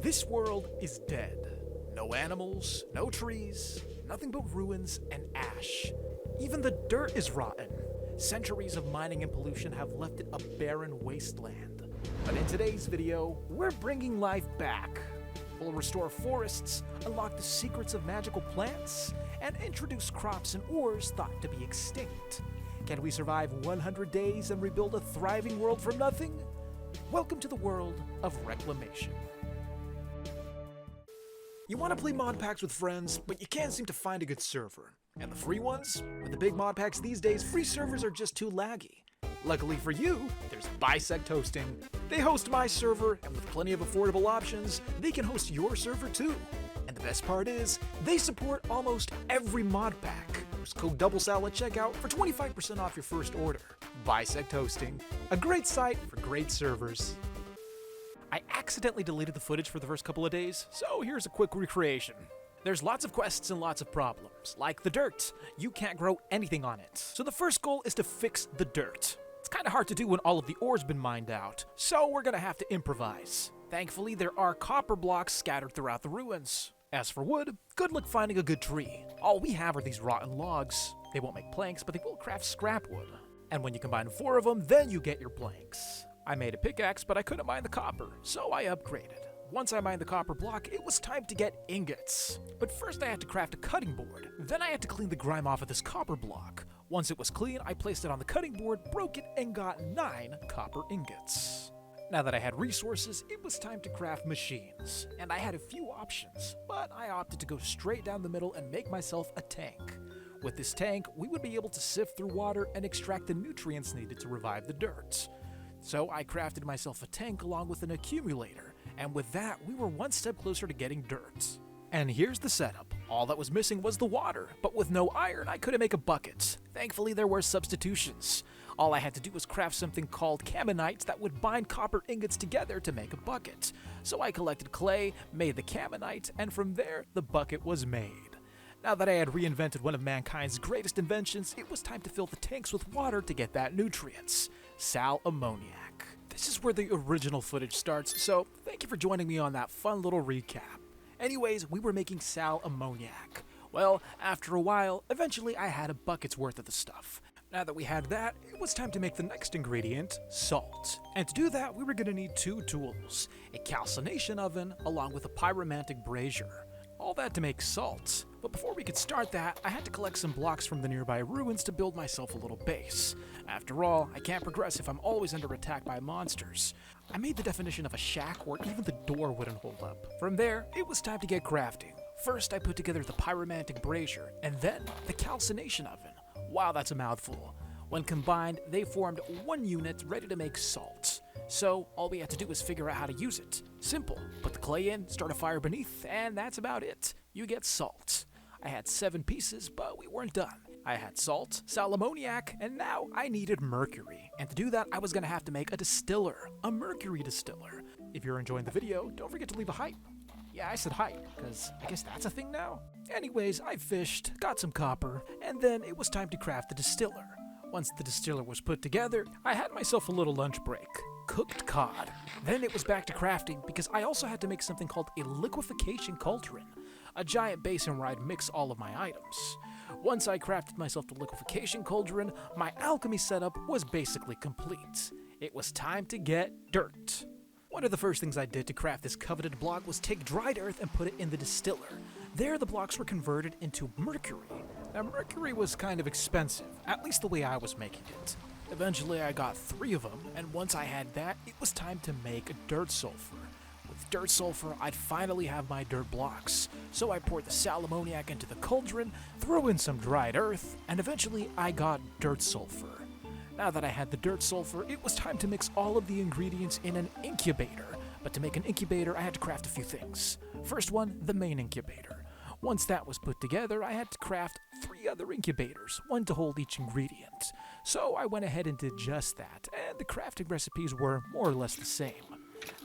This world is dead. No animals, no trees, nothing but ruins and ash. Even the dirt is rotten. Centuries of mining and pollution have left it a barren wasteland. But in today's video, we're bringing life back. We'll restore forests, unlock the secrets of magical plants, and introduce crops and ores thought to be extinct. Can we survive 100 days and rebuild a thriving world from nothing? Welcome to the world of Reclamation. You want to play Modpacks with friends, but you can't seem to find a good server. And the free ones? With the big Modpacks these days, free servers are just too laggy. Luckily for you, there's BISECT hosting. They host my server, and with plenty of affordable options, they can host your server too. And the best part is, they support almost every Modpack. Use code Doublesal at checkout for 25% off your first order. BISECT hosting, a great site for great servers. I accidentally deleted the footage for the first couple of days, so here's a quick recreation. There's lots of quests and lots of problems, like the dirt. You can't grow anything on it. So the first goal is to fix the dirt. It's kinda hard to do when all of the ore's been mined out, so we're gonna have to improvise. Thankfully, there are copper blocks scattered throughout the ruins. As for wood, good luck finding a good tree. All we have are these rotten logs. They won't make planks, but they will craft scrap wood. And when you combine 4 of them, then you get your planks. I made a pickaxe, but I couldn't mine the copper, so I upgraded. Once I mined the copper block, it was time to get ingots. But first I had to craft a cutting board. Then I had to clean the grime off of this copper block. Once it was clean, I placed it on the cutting board, broke it, and got 9 copper ingots. Now that I had resources, it was time to craft machines. And I had a few options, but I opted to go straight down the middle and make myself a tank. With this tank, we would be able to sift through water and extract the nutrients needed to revive the dirt. So I crafted myself a tank along with an accumulator, and with that, we were one step closer to getting dirt. And here's the setup. All that was missing was the water, but with no iron, I couldn't make a bucket. Thankfully, there were substitutions. All I had to do was craft something called cammonites that would bind copper ingots together to make a bucket. So I collected clay, made the cammonite, and from there, the bucket was made. Now that I had reinvented one of mankind's greatest inventions, it was time to fill the tanks with water to get that nutrients, sal ammoniac. This is where the original footage starts, so thank you for joining me on that fun little recap. Anyways, we were making sal ammoniac. Well, after a while, eventually I had a bucket's worth of the stuff. Now that we had that, it was time to make the next ingredient, salt. And to do that, we were going to need 2 tools, a calcination oven along with a pyromantic brazier. All that to make salt. But before we could start that, I had to collect some blocks from the nearby ruins to build myself a little base. After all, I can't progress if I'm always under attack by monsters. I made the definition of a shack where even the door wouldn't hold up. From there, it was time to get crafting. First, I put together the pyromantic brazier, and then the calcination oven. Wow, that's a mouthful. When combined, they formed one unit ready to make salt. So, all we had to do was figure out how to use it. Simple. Put the clay in, start a fire beneath, and that's about it. You get salt. I had 7 pieces, but we weren't done. I had salt, sal ammoniac, and now I needed mercury. And to do that, I was gonna have to make a distiller, a mercury distiller. If you're enjoying the video, don't forget to leave a hype. Yeah, I said hype, because I guess that's a thing now. Anyways, I fished, got some copper, and then it was time to craft the distiller. Once the distiller was put together, I had myself a little lunch break. Cooked cod. Then it was back to crafting because I also had to make something called a liquefaction cauldron, a giant basin where I'd mix all of my items. Once I crafted myself the liquefaction cauldron, my alchemy setup was basically complete. It was time to get dirt. One of the first things I did to craft this coveted block was take dried earth and put it in the distiller. There the blocks were converted into mercury. Now mercury was kind of expensive, at least the way I was making it. Eventually I got 3 of them, and once I had that, it was time to make dirt sulfur. With dirt sulfur, I'd finally have my dirt blocks. So I poured the sal ammoniac into the cauldron, threw in some dried earth, and eventually I got dirt sulfur. Now that I had the dirt sulfur, it was time to mix all of the ingredients in an incubator. But to make an incubator, I had to craft a few things. First one, the main incubator. Once that was put together, I had to craft 3 other incubators, one to hold each ingredient. So I went ahead and did just that, and the crafting recipes were more or less the same.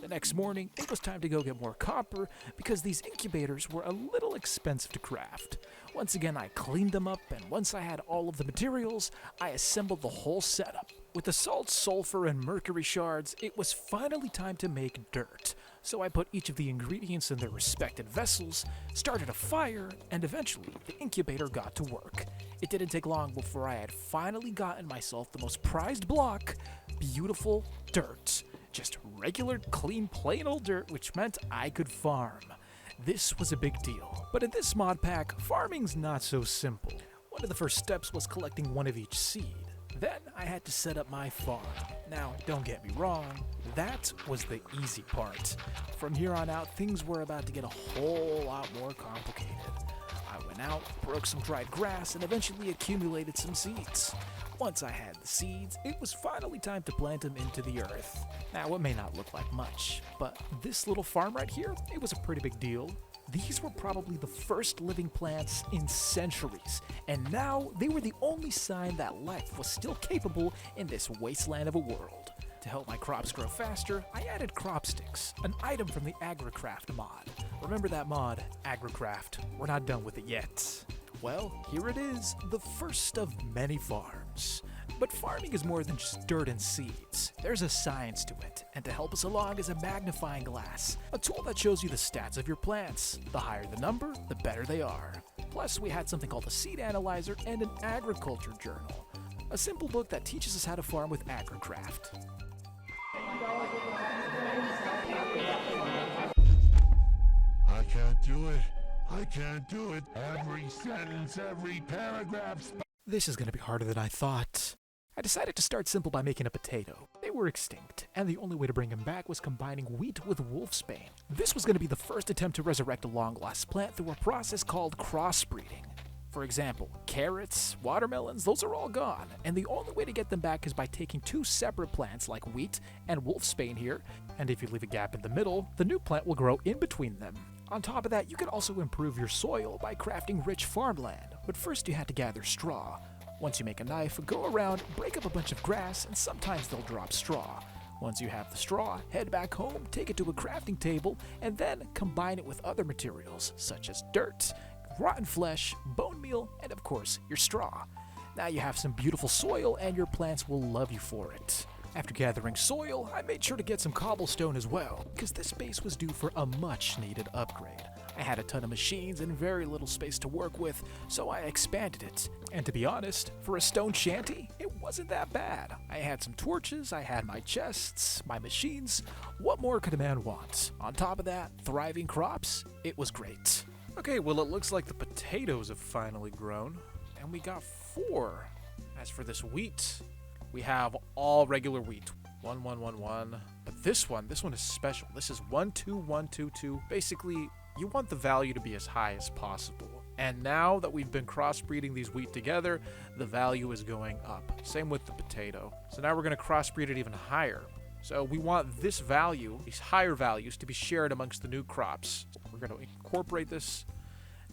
The next morning, it was time to go get more copper because these incubators were a little expensive to craft. Once again, I cleaned them up, and once I had all of the materials, I assembled the whole setup. With the salt, sulfur, and mercury shards, it was finally time to make dirt. So I put each of the ingredients in their respected vessels, started a fire, and eventually the incubator got to work. It didn't take long before I had finally gotten myself the most prized block, beautiful dirt. Just regular, clean, plain old dirt, which meant I could farm. This was a big deal, but in this mod pack, farming's not so simple. One of the first steps was collecting one of each seed. Then I had to set up my farm. Now, don't get me wrong, that was the easy part. From here on out, things were about to get a whole lot more complicated. I went out, broke some dried grass, and eventually accumulated some seeds. Once I had the seeds, it was finally time to plant them into the earth. Now, it may not look like much, but this little farm right here, it was a pretty big deal. These were probably the first living plants in centuries, and now they were the only sign that life was still capable in this wasteland of a world. To help my crops grow faster, I added crop sticks, an item from the AgriCraft mod. Remember that mod, AgriCraft? We're not done with it yet. Well, here it is, the first of many farms. But farming is more than just dirt and seeds. There's a science to it, and to help us along is a magnifying glass, a tool that shows you the stats of your plants. The higher the number, the better they are. Plus, we had something called a seed analyzer and an agriculture journal, a simple book that teaches us how to farm with AgriCraft. I can't do it. I can't do it. Every sentence, every paragraph. This is going to be harder than I thought. I decided to start simple by making a potato. They were extinct, and the only way to bring them back was combining wheat with wolfsbane. This was going to be the first attempt to resurrect a long-lost plant through a process called crossbreeding. For example, carrots, watermelons, those are all gone, and the only way to get them back is by taking two separate plants like wheat and wolfsbane here, and if you leave a gap in the middle, the new plant will grow in between them. On top of that, you can also improve your soil by crafting rich farmland, but first you had to gather straw. Once you make a knife, go around, break up a bunch of grass, and sometimes they'll drop straw. Once you have the straw, head back home, take it to a crafting table, and then combine it with other materials, such as dirt, rotten flesh, bone meal, and of course, your straw. Now you have some beautiful soil, and your plants will love you for it. After gathering soil, I made sure to get some cobblestone as well, because this base was due for a much-needed upgrade. I had a ton of machines and very little space to work with, so I expanded it. And to be honest, for a stone shanty, it wasn't that bad. I had some torches, I had my chests, my machines. What more could a man want? On top of that, thriving crops, it was great. Okay, well it looks like the potatoes have finally grown, and we got 4. As for this wheat, we have all regular wheat. 1, 1, 1, 1. But this one is special. This is 1, 2, 1, 2, 2. Basically, you want the value to be as high as possible. And now that we've been crossbreeding these wheat together, the value is going up. Same with the potato. So now we're going to crossbreed it even higher. So we want this value, these higher values, to be shared amongst the new crops. We're going to incorporate this,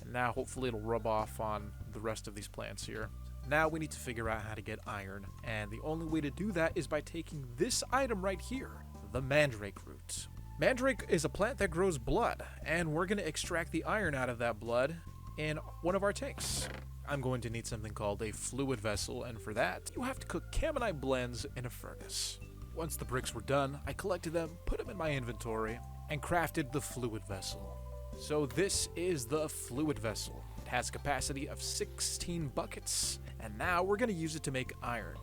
and now hopefully it'll rub off on the rest of these plants here. Now we need to figure out how to get iron, and the only way to do that is by taking this item right here, the mandrake root. Mandrake is a plant that grows blood, and we're going to extract the iron out of that blood in one of our tanks. I'm going to need something called a fluid vessel, and for that, you have to cook Camonite blends in a furnace. Once the bricks were done, I collected them, put them in my inventory, and crafted the fluid vessel. So this is the fluid vessel. It has a capacity of 16 buckets, and now we're going to use it to make iron.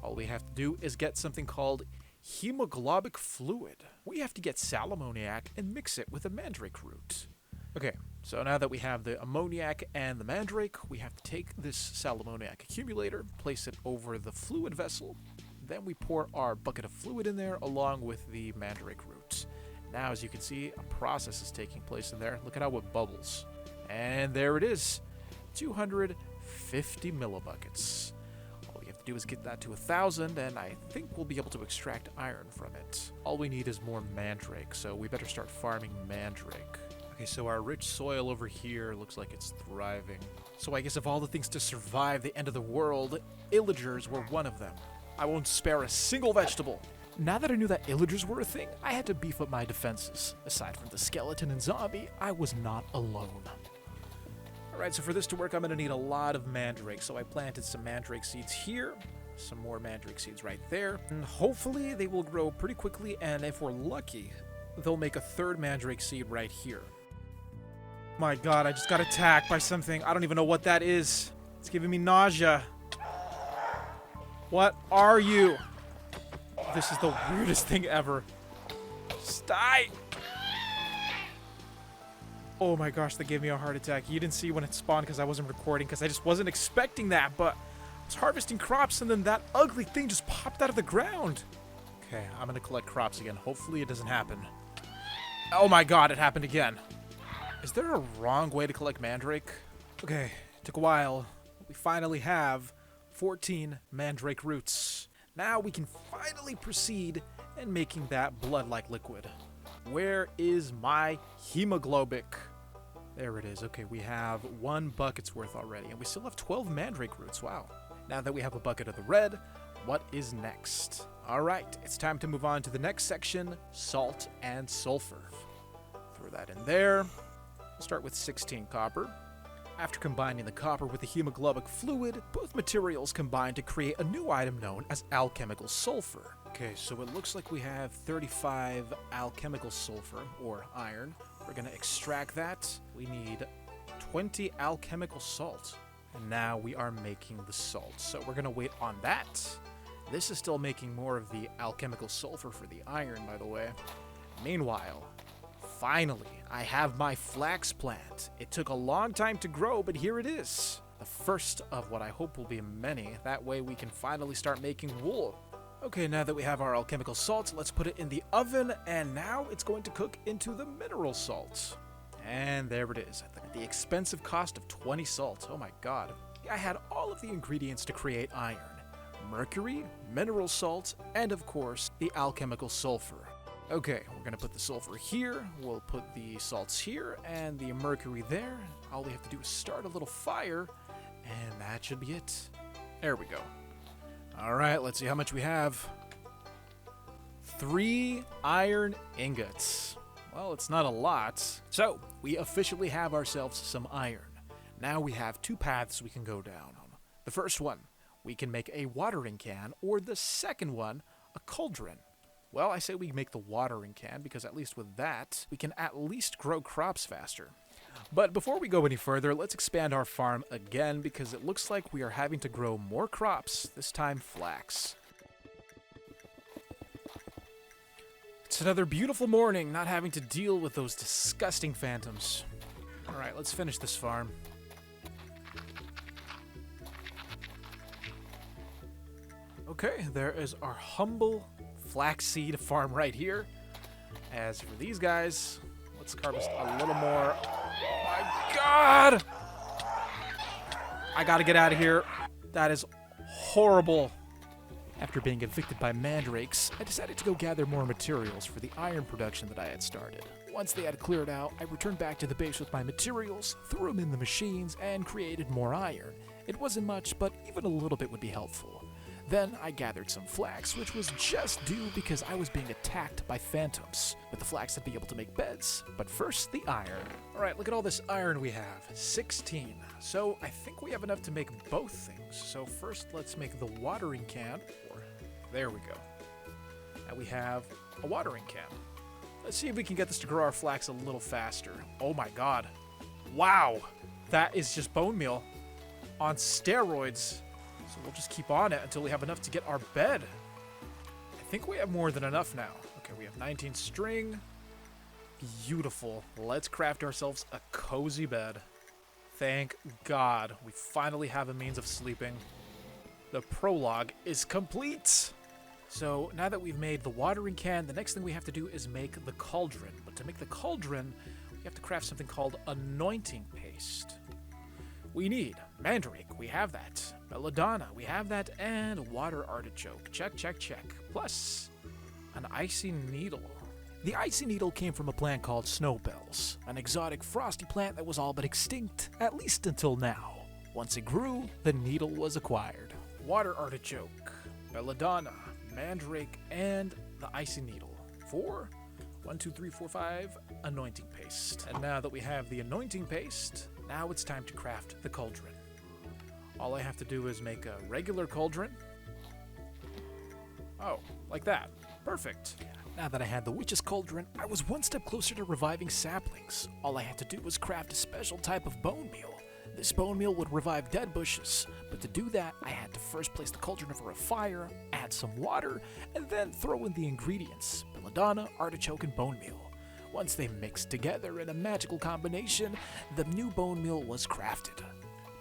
All we have to do is get something called hemoglobic fluid. We have to get sal ammoniac and mix it with a mandrake root. Okay, so now that we have the ammoniac and the mandrake, we have to take this sal ammoniac accumulator, place it over the fluid vessel, then we pour our bucket of fluid in there along with the mandrake root. Now, as you can see, a process is taking place in there. Look at how it bubbles. And there it is, 250 millibuckets. All we have to do is get that to 1,000, and I think we'll be able to extract iron from it. All we need is more mandrake, so we better start farming mandrake. Okay, so our rich soil over here looks like it's thriving. So I guess of all the things to survive the end of the world, illagers were one of them. I won't spare a single vegetable. Now that I knew that illagers were a thing, I had to beef up my defenses. Aside from the skeleton and zombie, I was not alone. Alright, so for this to work, I'm going to need a lot of mandrake. So I planted some mandrake seeds here, some more mandrake seeds right there, and hopefully they will grow pretty quickly, and if we're lucky, they'll make a third mandrake seed right here. My god, I just got attacked by something. I don't even know what that is. It's giving me nausea. What are you? This is the weirdest thing ever. Just die! Oh my gosh, that gave me a heart attack. You didn't see when it spawned because I wasn't recording, because I just wasn't expecting that, but I was harvesting crops and then that ugly thing just popped out of the ground. Okay, I'm gonna collect crops again. Hopefully it doesn't happen. Oh my god, it happened again. Is there a wrong way to collect mandrake? Okay, took a while. We finally have 14 mandrake roots. Now we can finally proceed in making that blood-like liquid. Where is my hemoglobic? There it is. Okay, we have 1 bucket's worth already, and we still have 12 mandrake roots. Wow. Now that we have a bucket of the red, what is next? All right, it's time to move on to the next section, salt and sulfur. Throw that in there. We'll start with 16 copper. After combining the copper with the hemoglobic fluid, both materials combine to create a new item known as alchemical sulfur. Okay, so it looks like we have 35 alchemical sulfur, or iron. We're going to extract that. We need 20 alchemical salt. And now we are making the salt. So we're going to wait on that. This is still making more of the alchemical sulfur for the iron, by the way. Meanwhile, finally, I have my flax plant. It took a long time to grow, but here it is. The first of what I hope will be many. That way we can finally start making wool. Okay, now that we have our alchemical salt, let's put it in the oven, and now it's going to cook into the mineral salt. And there it is, at the expensive cost of 20 salt. Oh my god. I had all of the ingredients to create iron. Mercury, mineral salt, and of course, the alchemical sulfur. Okay, we're gonna put the sulfur here, we'll put the salts here, and the mercury there. All we have to do is start a little fire, and that should be it. There we go. Alright, let's see how much we have. 3 iron ingots. Well, it's not a lot. So, we officially have ourselves some iron. Now we have 2 paths we can go down on. The first one, we can make a watering can, or the second one, a cauldron. Well, I say we make the watering can, because at least with that, we can at least grow crops faster. But before we go any further, let's expand our farm again, because it looks like we are having to grow more crops, this time flax. It's another beautiful morning, not having to deal with those disgusting phantoms. Alright, let's finish this farm. Okay, there is our humble flaxseed farm right here. As for these guys, let's harvest a little more. Oh my god! I gotta get out of here. That is horrible. After being evicted by mandrakes, I decided to go gather more materials for the iron production that I had started. Once they had cleared out, I returned back to the base with my materials, threw them in the machines, and created more iron. It wasn't much, but even a little bit would be helpful. Then I gathered some flax, which was just due because I was being attacked by phantoms. With the flax, I'd be able to make beds. But first, the iron. Alright, look at all this iron we have. 16. So I think we have enough to make both things. So first, let's make the watering can. There we go. Now we have a watering can. Let's see if we can get this to grow our flax a little faster. Oh my god. Wow. That is just bone meal on steroids. So we'll just keep on it until we have enough to get our bed. I think we have more than enough now. Okay, we have 19 string. Beautiful. Let's craft ourselves a cozy bed. Thank God. We finally have a means of sleeping. The prologue is complete. So now that we've made the watering can, the next thing we have to do is make the cauldron. But to make the cauldron, we have to craft something called anointing paste. We need mandrake, we have that. Belladonna, we have that. And water artichoke, check, check, check. Plus, an icy needle. The icy needle came from a plant called snowbells, an exotic frosty plant that was all but extinct, at least until now. Once it grew, the needle was acquired. Water artichoke, belladonna, mandrake, and the icy needle. 4, 1, 2, 3, 4, 5, anointing paste. And now that we have the anointing paste, now it's time to craft the cauldron. All I have to do is make a regular cauldron. Oh, like that. Perfect. Now that I had the witch's cauldron, I was one step closer to reviving saplings. All I had to do was craft a special type of bone meal. This bone meal would revive dead bushes, but to do that, I had to first place the cauldron over a fire, add some water, and then throw in the ingredients: belladonna, artichoke, and bone meal. Once they mixed together in a magical combination, the new bone meal was crafted.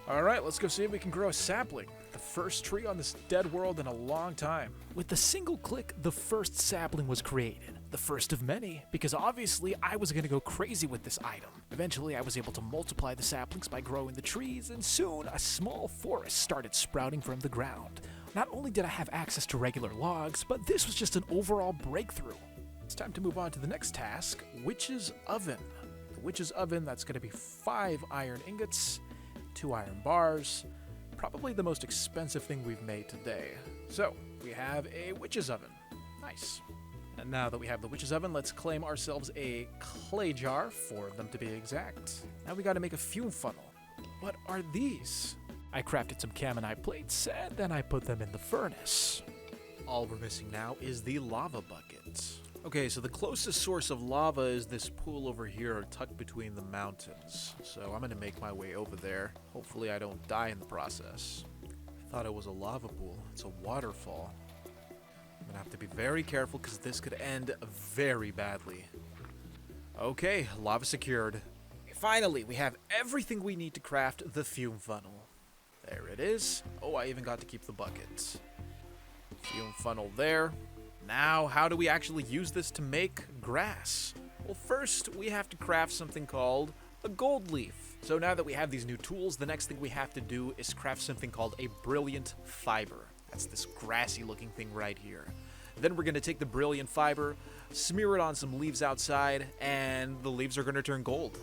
Alright, let's go see if we can grow a sapling. The first tree on this dead world in a long time. With a single click, the first sapling was created. The first of many, because obviously I was going to go crazy with this item. Eventually I was able to multiply the saplings by growing the trees, and soon a small forest started sprouting from the ground. Not only did I have access to regular logs, but this was just an overall breakthrough. It's time to move on to the next task, Witch's Oven. The Witch's Oven, that's going to be 5 iron ingots, 2 iron bars, probably the most expensive thing we've made today. So, we have a witch's oven. Nice. And now that we have the witch's oven, let's claim ourselves a clay jar, 4 of them to be exact. Now we gotta make a fume funnel. What are these? I crafted some caminite plates, and then I put them in the furnace. All we're missing now is the lava bucket. Okay, so the closest source of lava is this pool over here tucked between the mountains. So I'm gonna make my way over there. Hopefully I don't die in the process. I thought it was a lava pool. It's a waterfall. I'm gonna have to be very careful because this could end very badly. Okay, lava secured. Finally, we have everything we need to craft the fume funnel. There it is. Oh, I even got to keep the bucket. Fume funnel there. Now, how do we actually use this to make grass? Well, first, we have to craft something called a gold leaf. So now that we have these new tools, the next thing we have to do is craft something called a brilliant fiber. That's this grassy looking thing right here. Then we're going to take the brilliant fiber, smear it on some leaves outside, and the leaves are going to turn gold.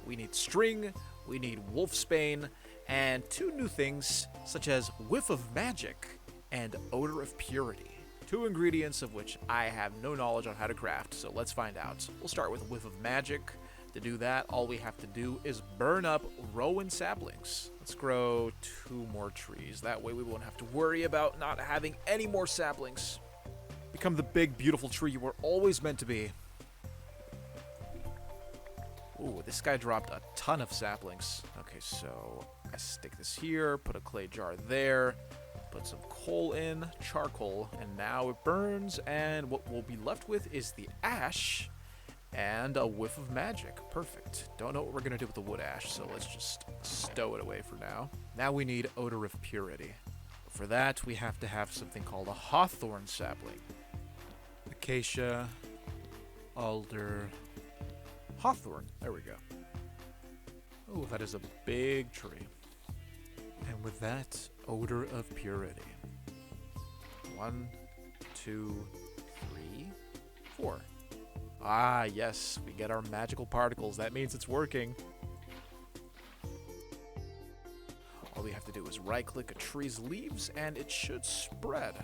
We need string, we need wolfsbane, and 2 new things, such as whiff of magic and odor of purity. 2 ingredients of which I have no knowledge on how to craft, so let's find out. We'll start with whiff of magic. To do that, all we have to do is burn up rowan saplings. Let's grow 2 more trees. That way we won't have to worry about not having any more saplings. Become the big, beautiful tree you were always meant to be. Ooh, this guy dropped a ton of saplings. Okay, so I stick this here, put a clay jar there, put some coal in, charcoal, and now it burns, and what we'll be left with is the ash and a whiff of magic. Perfect. Don't know what we're gonna do with the wood ash, so let's just stow it away for now. Now we need odor of purity. For that, we have to have something called a hawthorn sapling. Acacia, alder, hawthorn. There we go. Oh, that is a big tree. And with that, odor of purity. 1, 2, 3, 4. Ah, yes, we get our magical particles. That means it's working. All we have to do is right-click a tree's leaves, and it should spread.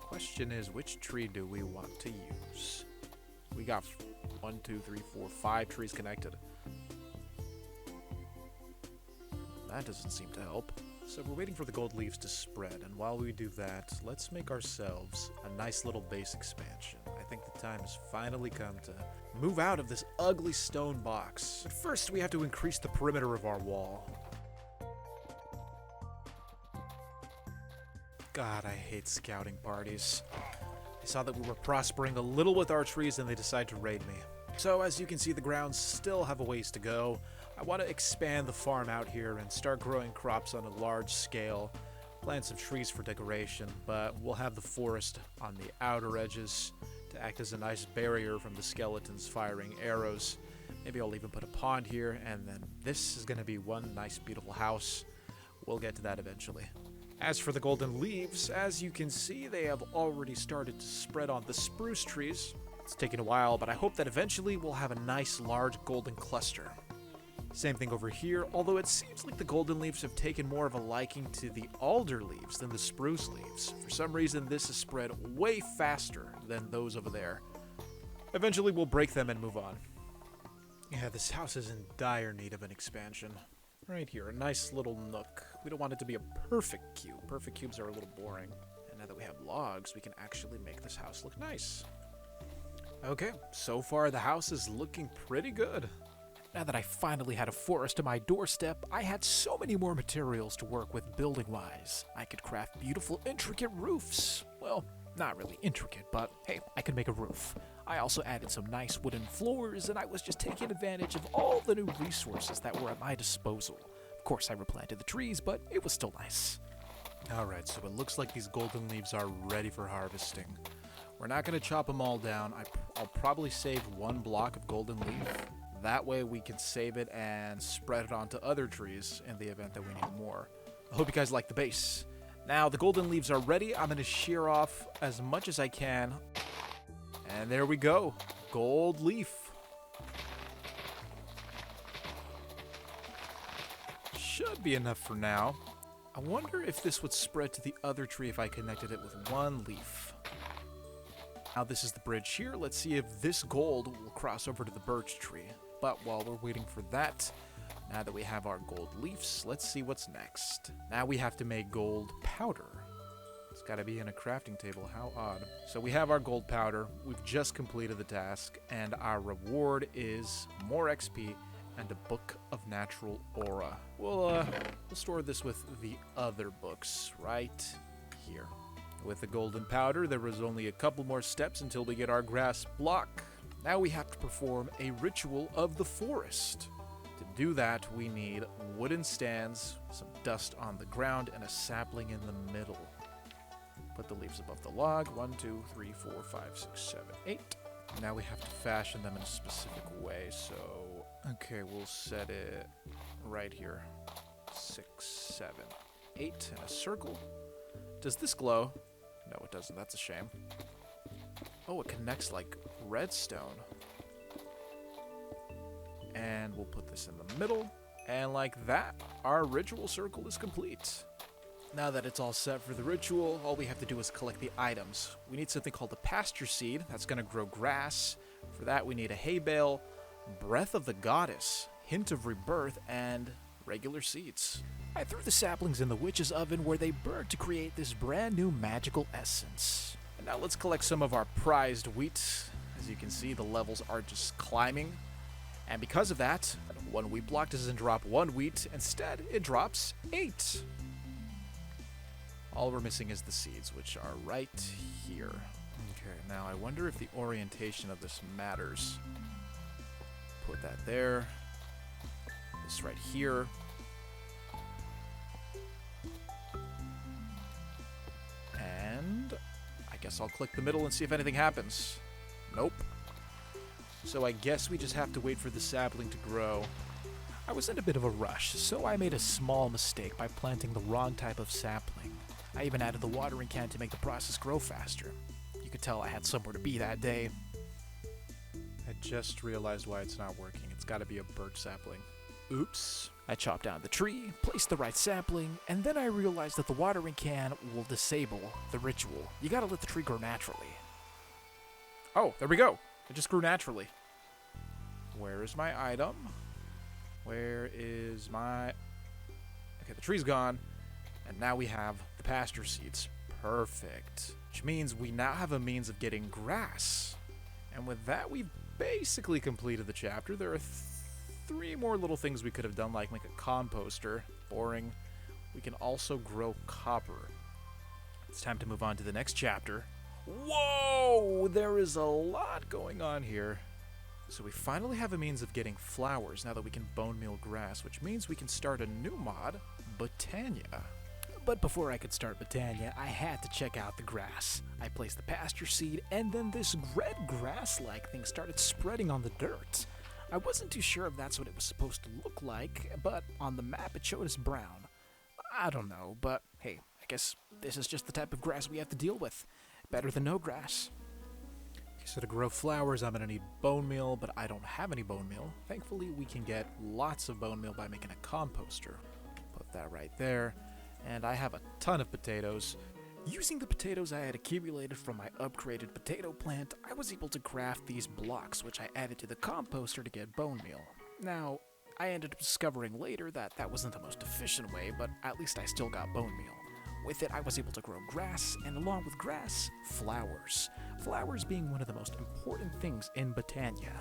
Question is, which tree do we want to use? We got 1, 2, 3, 4, 5 trees connected. That doesn't seem to help. So we're waiting for the gold leaves to spread, and while we do that, let's make ourselves a nice little base expansion. I think the time has finally come to move out of this ugly stone box. But first, we have to increase the perimeter of our wall. God, I hate scouting parties. They saw that we were prospering a little with our trees and they decided to raid me. So as you can see, the grounds still have a ways to go. I want to expand the farm out here and start growing crops on a large scale, plant some trees for decoration, but we'll have the forest on the outer edges to act as a nice barrier from the skeletons firing arrows. Maybe I'll even put a pond here, and then this is going to be one nice beautiful house. We'll get to that eventually. As for the golden leaves, as you can see, they have already started to spread on the spruce trees. It's taken a while, but I hope that eventually we'll have a nice large golden cluster. Same thing over here, although it seems like the golden leaves have taken more of a liking to the alder leaves than the spruce leaves. For some reason, this is spread way faster than those over there. Eventually, we'll break them and move on. Yeah, this house is in dire need of an expansion. Right here, a nice little nook. We don't want it to be a perfect cube. Perfect cubes are a little boring. And now that we have logs, we can actually make this house look nice. Okay, so far the house is looking pretty good. Now that I finally had a forest to my doorstep, I had so many more materials to work with building-wise. I could craft beautiful, intricate roofs. Well, not really intricate, but hey, I could make a roof. I also added some nice wooden floors, and I was just taking advantage of all the new resources that were at my disposal. Of course, I replanted the trees, but it was still nice. Alright, so it looks like these golden leaves are ready for harvesting. We're not going to chop them all down. I'll probably save one block of golden leaf. That way we can save it and spread it onto other trees in the event that we need more. I hope you guys like the base. Now the golden leaves are ready. I'm going to shear off as much as I can. And there we go. Gold leaf. Should be enough for now. I wonder if this would spread to the other tree if I connected it with one leaf. Now this is the bridge here. Let's see if this gold will cross over to the birch tree. But while we're waiting for that, now that we have our gold leaves, let's see what's next. Now we have to make gold powder. It's got to be in a crafting table. How odd. So we have our gold powder. We've just completed the task, and our reward is more XP and a book of natural aura. We'll store this with the other books right here. With the golden powder, there was only a couple more steps until we get our grass block. Now we have to perform a ritual of the forest. To do that, we need wooden stands, some dust on the ground, and a sapling in the middle. Put the leaves above the log. 1, 2, 3, 4, 5, 6, 7, 8. Now we have to fashion them in a specific way, so... Okay, we'll set it right here. 6, 7, 8 in a circle. Does this glow? No, it doesn't. That's a shame. Oh, it connects like redstone. And we'll put this in the middle. And like that, our ritual circle is complete. Now that it's all set for the ritual, all we have to do is collect the items. We need something called a pasture seed. That's going to grow grass. For that, we need a hay bale, breath of the goddess, hint of rebirth, and regular seeds. I threw the saplings in the witch's oven where they burned to create this brand new magical essence. And now let's collect some of our prized wheat. As you can see, the levels are just climbing. And because of that, one wheat block doesn't drop one wheat. Instead, it drops 8. All we're missing is the seeds, which are right here. Okay, now I wonder if the orientation of this matters. Put that there. This right here. And I guess I'll click the middle and see if anything happens. Nope. So I guess we just have to wait for the sapling to grow. I was in a bit of a rush, so I made a small mistake by planting the wrong type of sapling. I even added the watering can to make the process grow faster. You could tell I had somewhere to be that day. I just realized why it's not working. It's got to be a birch sapling. Oops. I chopped down the tree, placed the right sapling, and then I realized that the watering can will disable the ritual. You gotta let the tree grow naturally. Oh, there we go. It just grew naturally. Where is my item? Where is my... Okay, the tree's gone. And now we have the pasture seeds. Perfect. Which means we now have a means of getting grass. And with that, we've basically completed the chapter. There are 3 more little things we could have done, like make a composter. Boring. We can also grow copper. It's time to move on to the next chapter. Whoa! There is a lot going on here. So we finally have a means of getting flowers now that we can bone meal grass, which means we can start a new mod, Botania. But before I could start Botania, I had to check out the grass. I placed the pasture seed, and then this red grass-like thing started spreading on the dirt. I wasn't too sure if that's what it was supposed to look like, but on the map it showed us brown. I don't know, but hey, I guess this is just the type of grass we have to deal with. Better than no grass. So to grow flowers, I'm going to need bone meal, but I don't have any bone meal. Thankfully, we can get lots of bone meal by making a composter. Put that right there. And I have a ton of potatoes. Using the potatoes I had accumulated from my upgraded potato plant, I was able to craft these blocks, which I added to the composter to get bone meal. Now, I ended up discovering later that that wasn't the most efficient way, but at least I still got bone meal. With it, I was able to grow grass, and along with grass, flowers. Flowers being one of the most important things in Botania.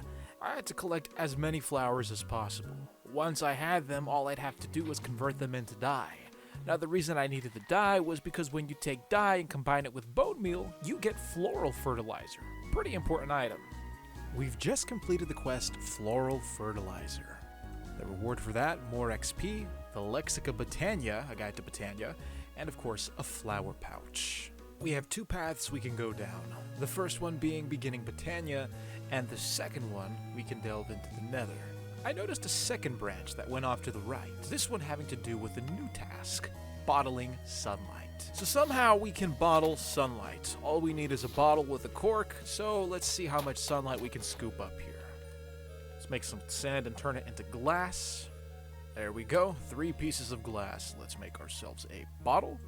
I had to collect as many flowers as possible. Once I had them, all I'd have to do was convert them into dye. Now, the reason I needed the dye was because when you take dye and combine it with bone meal, you get floral fertilizer. Pretty important item. We've just completed the quest Floral Fertilizer. The reward for that, more XP, the Lexica Botania, a guide to Botania, and of course, a flower pouch. We have two paths we can go down. The first one being beginning Botania, and the second one, we can delve into the Nether. I noticed a second branch that went off to the right, this one having to do with a new task, bottling sunlight. So somehow we can bottle sunlight. All we need is a bottle with a cork, so let's see how much sunlight we can scoop up here. Let's make some sand and turn it into glass. There we go, 3 pieces of glass. Let's make ourselves a bottle.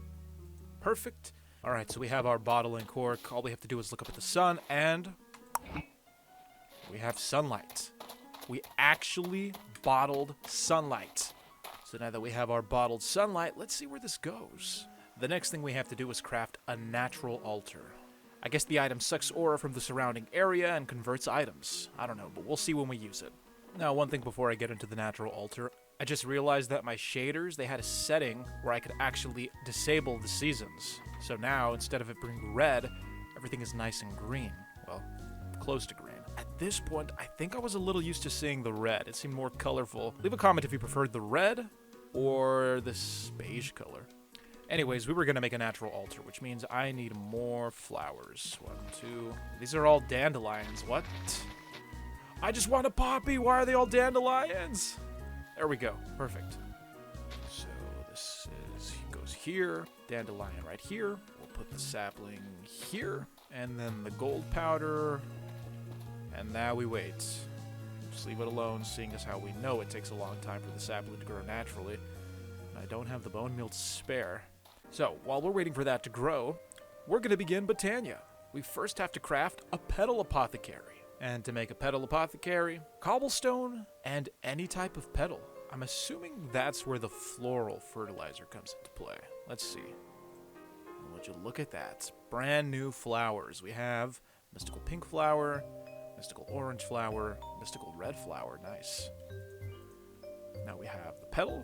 Perfect. Alright, so we have our bottle and cork. All we have to do is look up at the sun, and we have sunlight. We actually bottled sunlight. So now that we have our bottled sunlight, let's see where this goes. The next thing we have to do is craft a natural altar. I guess the item sucks aura from the surrounding area and converts items. I don't know, but we'll see when we use it. Now, one thing before I get into the natural altar, I just realized that my shaders, they had a setting where I could actually disable the seasons. So now, instead of it being red, everything is nice and green. Well, close to green. At this point, I think I was a little used to seeing the red. It seemed more colorful. Leave a comment if you preferred the red or this beige color. Anyways, we were going to make a natural altar, which means I need more flowers. 1, 2. These are all dandelions. What? I just want a poppy. Why are they all dandelions? There we go. Perfect. So this goes here. Dandelion right here. We'll put the sapling here. And then the gold powder. And now we wait. Just leave it alone, seeing as how we know it takes a long time for the sapling to grow naturally. I don't have the bone meal to spare. So, while we're waiting for that to grow, we're going to begin Botania. We first have to craft a petal apothecary. And to make a petal apothecary, cobblestone, and any type of petal. I'm assuming that's where the floral fertilizer comes into play. Let's see. Would you look at that? Brand new flowers. We have mystical pink flower, mystical orange flower, mystical red flower. Nice. Now we have the petal.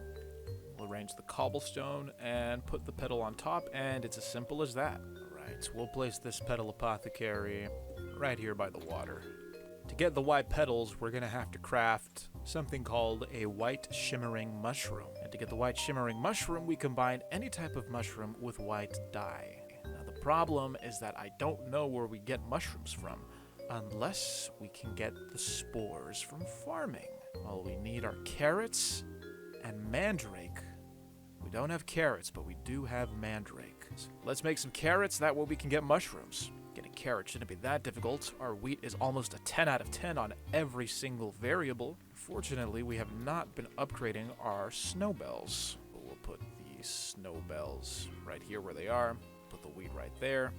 We'll arrange the cobblestone and put the petal on top, and it's as simple as that. Alright, we'll place this petal apothecary right here by the water. To get the white petals, we're going to have to craft something called a white shimmering mushroom. And to get the white shimmering mushroom, we combine any type of mushroom with white dye. Now the problem is that I don't know where we get mushrooms from, unless we can get the spores from farming. Well, we need our carrots and mandrake. We don't have carrots, but we do have mandrake. So let's make some carrots, that way we can get mushrooms. Getting carrots shouldn't be that difficult. Our wheat is almost a 10 out of 10 on every single variable. Fortunately, we have not been upgrading our snow bells. We'll put the snow bells right here where they are. Put the wheat right there.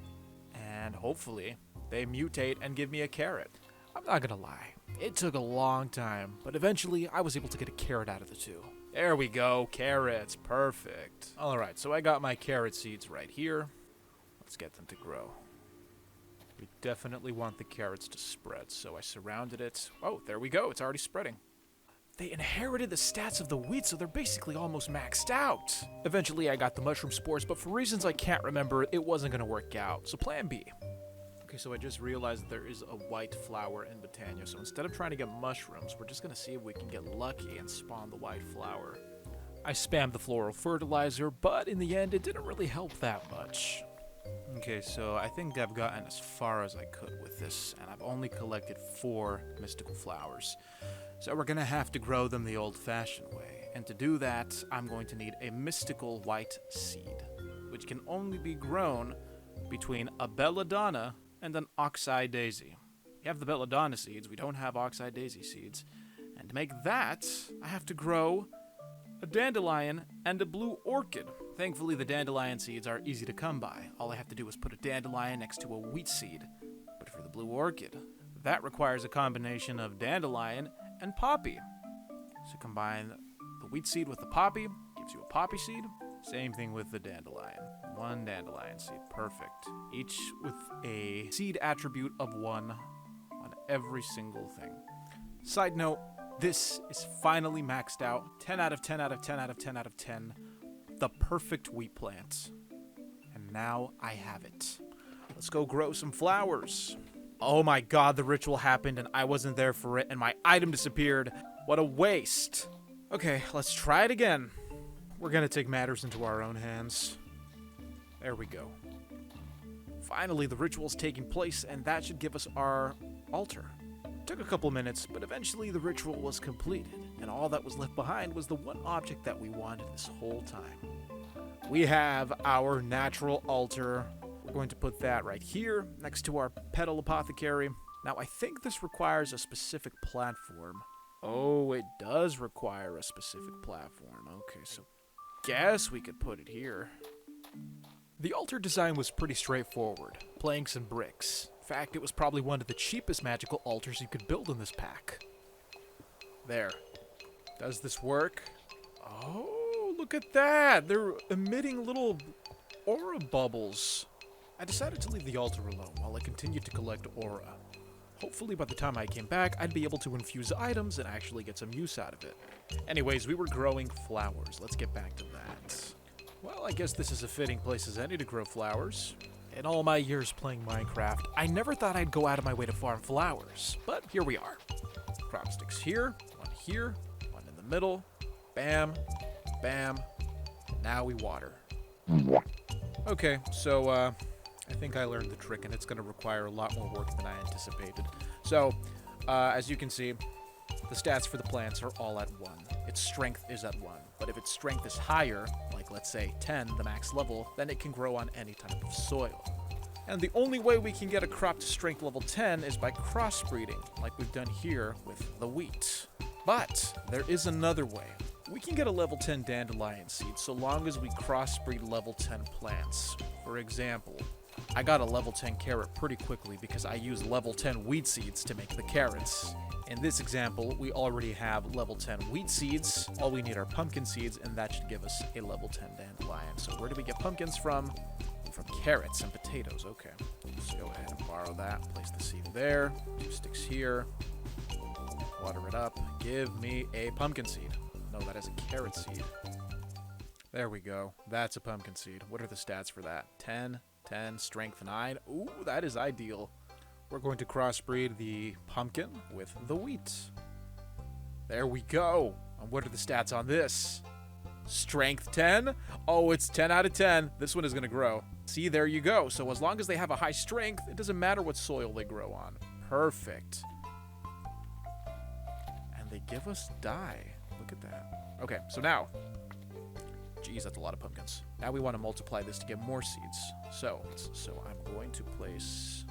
And hopefully, they mutate and give me a carrot. I'm not gonna lie, it took a long time, but eventually I was able to get a carrot out of the two. There we go, carrots, perfect. Alright, so I got my carrot seeds right here. Let's get them to grow. We definitely want the carrots to spread, so I surrounded it. Oh, there we go, it's already spreading. They inherited the stats of the wheat, so they're basically almost maxed out. Eventually I got the mushroom spores, but for reasons I can't remember, it wasn't gonna work out, so plan B. Okay, so I just realized that there is a white flower in Botania, so instead of trying to get mushrooms, we're just gonna see if we can get lucky and spawn the white flower. I spammed the floral fertilizer, but in the end, it didn't really help that much. Okay, so I think I've gotten as far as I could with this, and I've only collected 4 mystical flowers. So we're gonna have to grow them the old-fashioned way, and to do that, I'm going to need a mystical white seed, which can only be grown between a belladonna and an oxeye daisy. We have the belladonna seeds, we don't have oxeye daisy seeds, and to make that, I have to grow a dandelion and a blue orchid. Thankfully, the dandelion seeds are easy to come by. All I have to do is put a dandelion next to a wheat seed. But for the blue orchid, that requires a combination of dandelion and poppy. So combine the wheat seed with the poppy, gives you a poppy seed. Same thing with the dandelion. 1 dandelion seed. Perfect. Each with a seed attribute of 1 on every single thing. Side note, this is finally maxed out. 10 out of 10 out of 10 out of 10 out of 10. The perfect wheat plant. And now I have it. Let's go grow some flowers. Oh my god, the ritual happened and I wasn't there for it and my item disappeared. What a waste. Okay, let's try it again. We're gonna take matters into our own hands. There we go. Finally, the ritual's taking place and that should give us our altar. Took a couple minutes, but eventually the ritual was completed, and all that was left behind was the one object that we wanted this whole time. We have our natural altar. We're going to put that right here, next to our petal apothecary. Now, I think this requires a specific platform. Oh, it does require a specific platform. Okay, so guess we could put it here. The altar design was pretty straightforward. Planks and bricks. In fact, it was probably one of the cheapest magical altars you could build in this pack. There. Does this work? Oh, look at that! They're emitting little aura bubbles. I decided to leave the altar alone while I continued to collect aura. Hopefully by the time I came back, I'd be able to infuse items and actually get some use out of it. Anyways, we were growing flowers. Let's get back to that. Well, I guess this is a fitting place as any to grow flowers. In all my years playing Minecraft, I never thought I'd go out of my way to farm flowers, but here we are. Crop sticks here, one in the middle, bam, bam, and now we water. Okay, so I think I learned the trick and it's going to require a lot more work than I anticipated. So, as you can see, the stats for the plants are all at 1. Its strength is at 1, but if its strength is higher, like let's say 10, the max level, then it can grow on any type of soil. And the only way we can get a crop to strength level 10 is by crossbreeding, like we've done here with the wheat. But there is another way. We can get a level 10 dandelion seed so long as we crossbreed level 10 plants. For example, I got a level 10 carrot pretty quickly because I used level 10 wheat seeds to make the carrots. In this example, we already have level 10 wheat seeds. All we need are pumpkin seeds, and that should give us a level 10 dandelion. So where do we get pumpkins from? From carrots and potatoes. Okay, let's go ahead and borrow that. Place the seed there. 2 sticks here. Water it up. Give me a pumpkin seed. No, that is a carrot seed. There we go. That's a pumpkin seed. What are the stats for that? 10, 10, strength 9. Ooh, that is ideal. We're going to crossbreed the pumpkin with the wheat. There we go. And what are the stats on this? Strength 10? Oh, it's 10 out of 10. This one is going to grow. See, there you go. So as long as they have a high strength, it doesn't matter what soil they grow on. Perfect. And they give us dye. Look at that. Okay, so now... Geez, that's a lot of pumpkins. Now we want to multiply this to get more seeds. So I'm going to place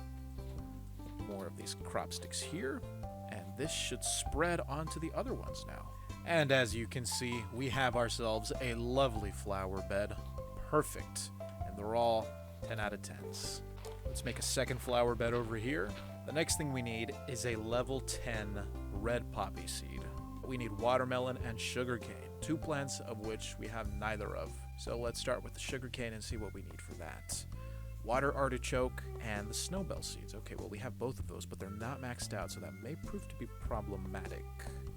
more of these crop sticks here, and this should spread onto the other ones now. And as you can see, we have ourselves a lovely flower bed. Perfect. And they're all 10 out of 10s. Let's make a second flower bed over here. The next thing we need is a level 10 red poppy seed. We need watermelon and sugarcane, 2 plants of which we have neither of. So let's start with the sugarcane and see what we need for that. Water artichoke and the snowbell seeds. Okay, well we have both of those, but they're not maxed out, so that may prove to be problematic.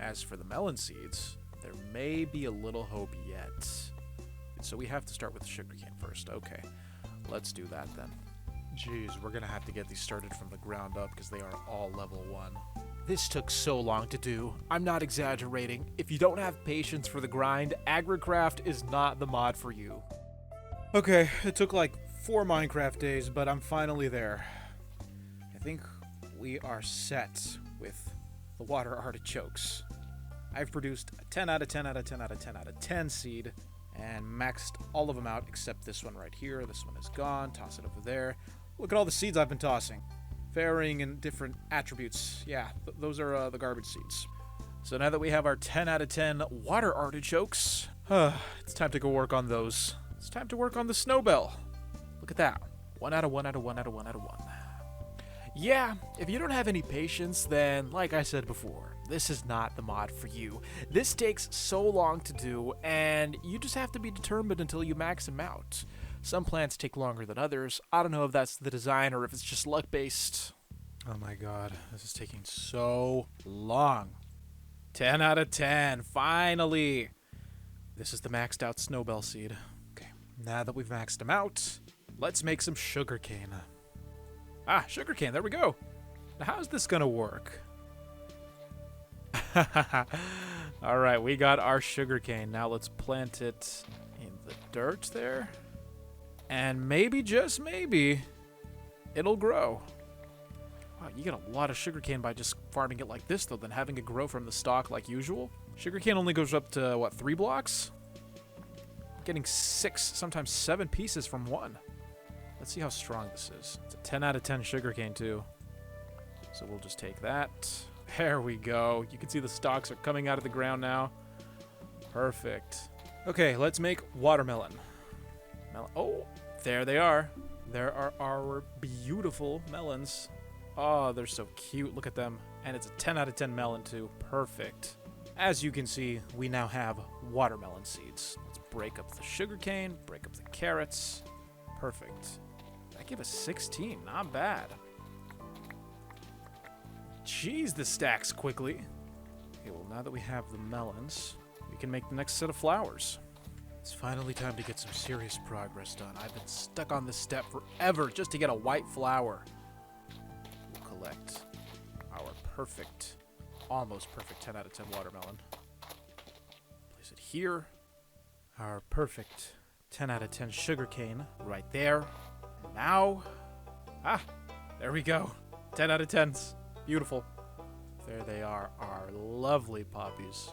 As for the melon seeds, there may be a little hope yet. So we have to start with the sugarcane first. Okay, let's do that then. Jeez, we're gonna have to get these started from the ground up because they are all level 1. This took so long to do. I'm not exaggerating. If you don't have patience for the grind, AgriCraft is not the mod for you. Okay, it took like 4 Minecraft days, but I'm finally there. I think we are set with the water artichokes. I've produced a 10 out of 10 out of 10 out of 10 out of 10 seed and maxed all of them out except this one right here. This one is gone. Toss it over there. Look at all the seeds I've been tossing. Varying in different attributes. Yeah, those are the garbage seeds. So now that we have our 10 out of 10 water artichokes, it's time to go work on those. It's time to work on the snowbell. Look at that. 1 out of 1 out of 1 out of 1 out of 1. Yeah, if you don't have any patience, then, like I said before, this is not the mod for you. This takes so long to do, and you just have to be determined until you max them out. Some plants take longer than others. I don't know if that's the design or if it's just luck-based. Oh my god, this is taking so long. 10 out of 10, finally! This is the maxed out snowbell seed. Okay, now that we've maxed them out, let's make some sugarcane. Ah, sugarcane, there we go. Now how's this gonna work? Alright, we got our sugarcane. Now let's plant it in the dirt there. And maybe, just maybe, it'll grow. Wow, you get a lot of sugarcane by just farming it like this, though, than having it grow from the stalk like usual. Sugarcane only goes up to, what, 3 blocks? Getting 6, sometimes 7 pieces from one. Let's see how strong this is. It's a 10 out of 10 sugarcane, too. So we'll just take that. There we go. You can see the stalks are coming out of the ground now. Perfect. Okay, let's make watermelon. Oh, there they are. There are our beautiful melons. Oh, they're so cute. Look at them. And it's a 10 out of 10 melon, too. Perfect. As you can see, we now have watermelon seeds. Let's break up the sugarcane, break up the carrots. Perfect. That gave us 16. Not bad. Jeez, this stacks quickly. Okay, well, now that we have the melons, we can make the next set of flowers. It's finally time to get some serious progress done. I've been stuck on this step forever just to get a white flower. We'll collect our perfect, almost perfect 10 out of 10 watermelon. Place it here. Our perfect 10 out of 10 sugarcane right there. And now, there we go. 10 out of 10s. Beautiful. There they are, our lovely poppies.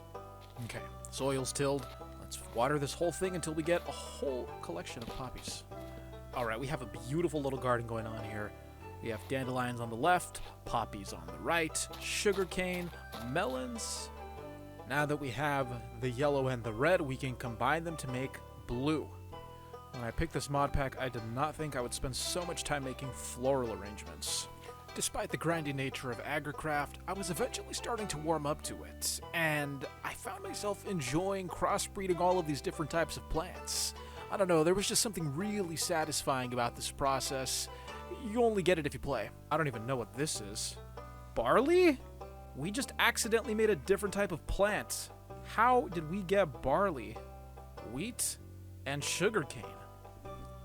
Okay, soil's tilled. Let's water this whole thing until we get a whole collection of poppies. All right, we have a beautiful little garden going on here. We have dandelions on the left, poppies on the right, sugarcane, melons. Now that we have the yellow and the red, we can combine them to make blue. When I picked this mod pack, I did not think I would spend so much time making floral arrangements. Despite the grindy nature of agricraft, I was eventually starting to warm up to it, and I found myself enjoying crossbreeding all of these different types of plants. I don't know, there was just something really satisfying about this process. You only get it if you play. I don't even know what this is. Barley? We just accidentally made a different type of plant. How did we get barley, wheat, and sugarcane?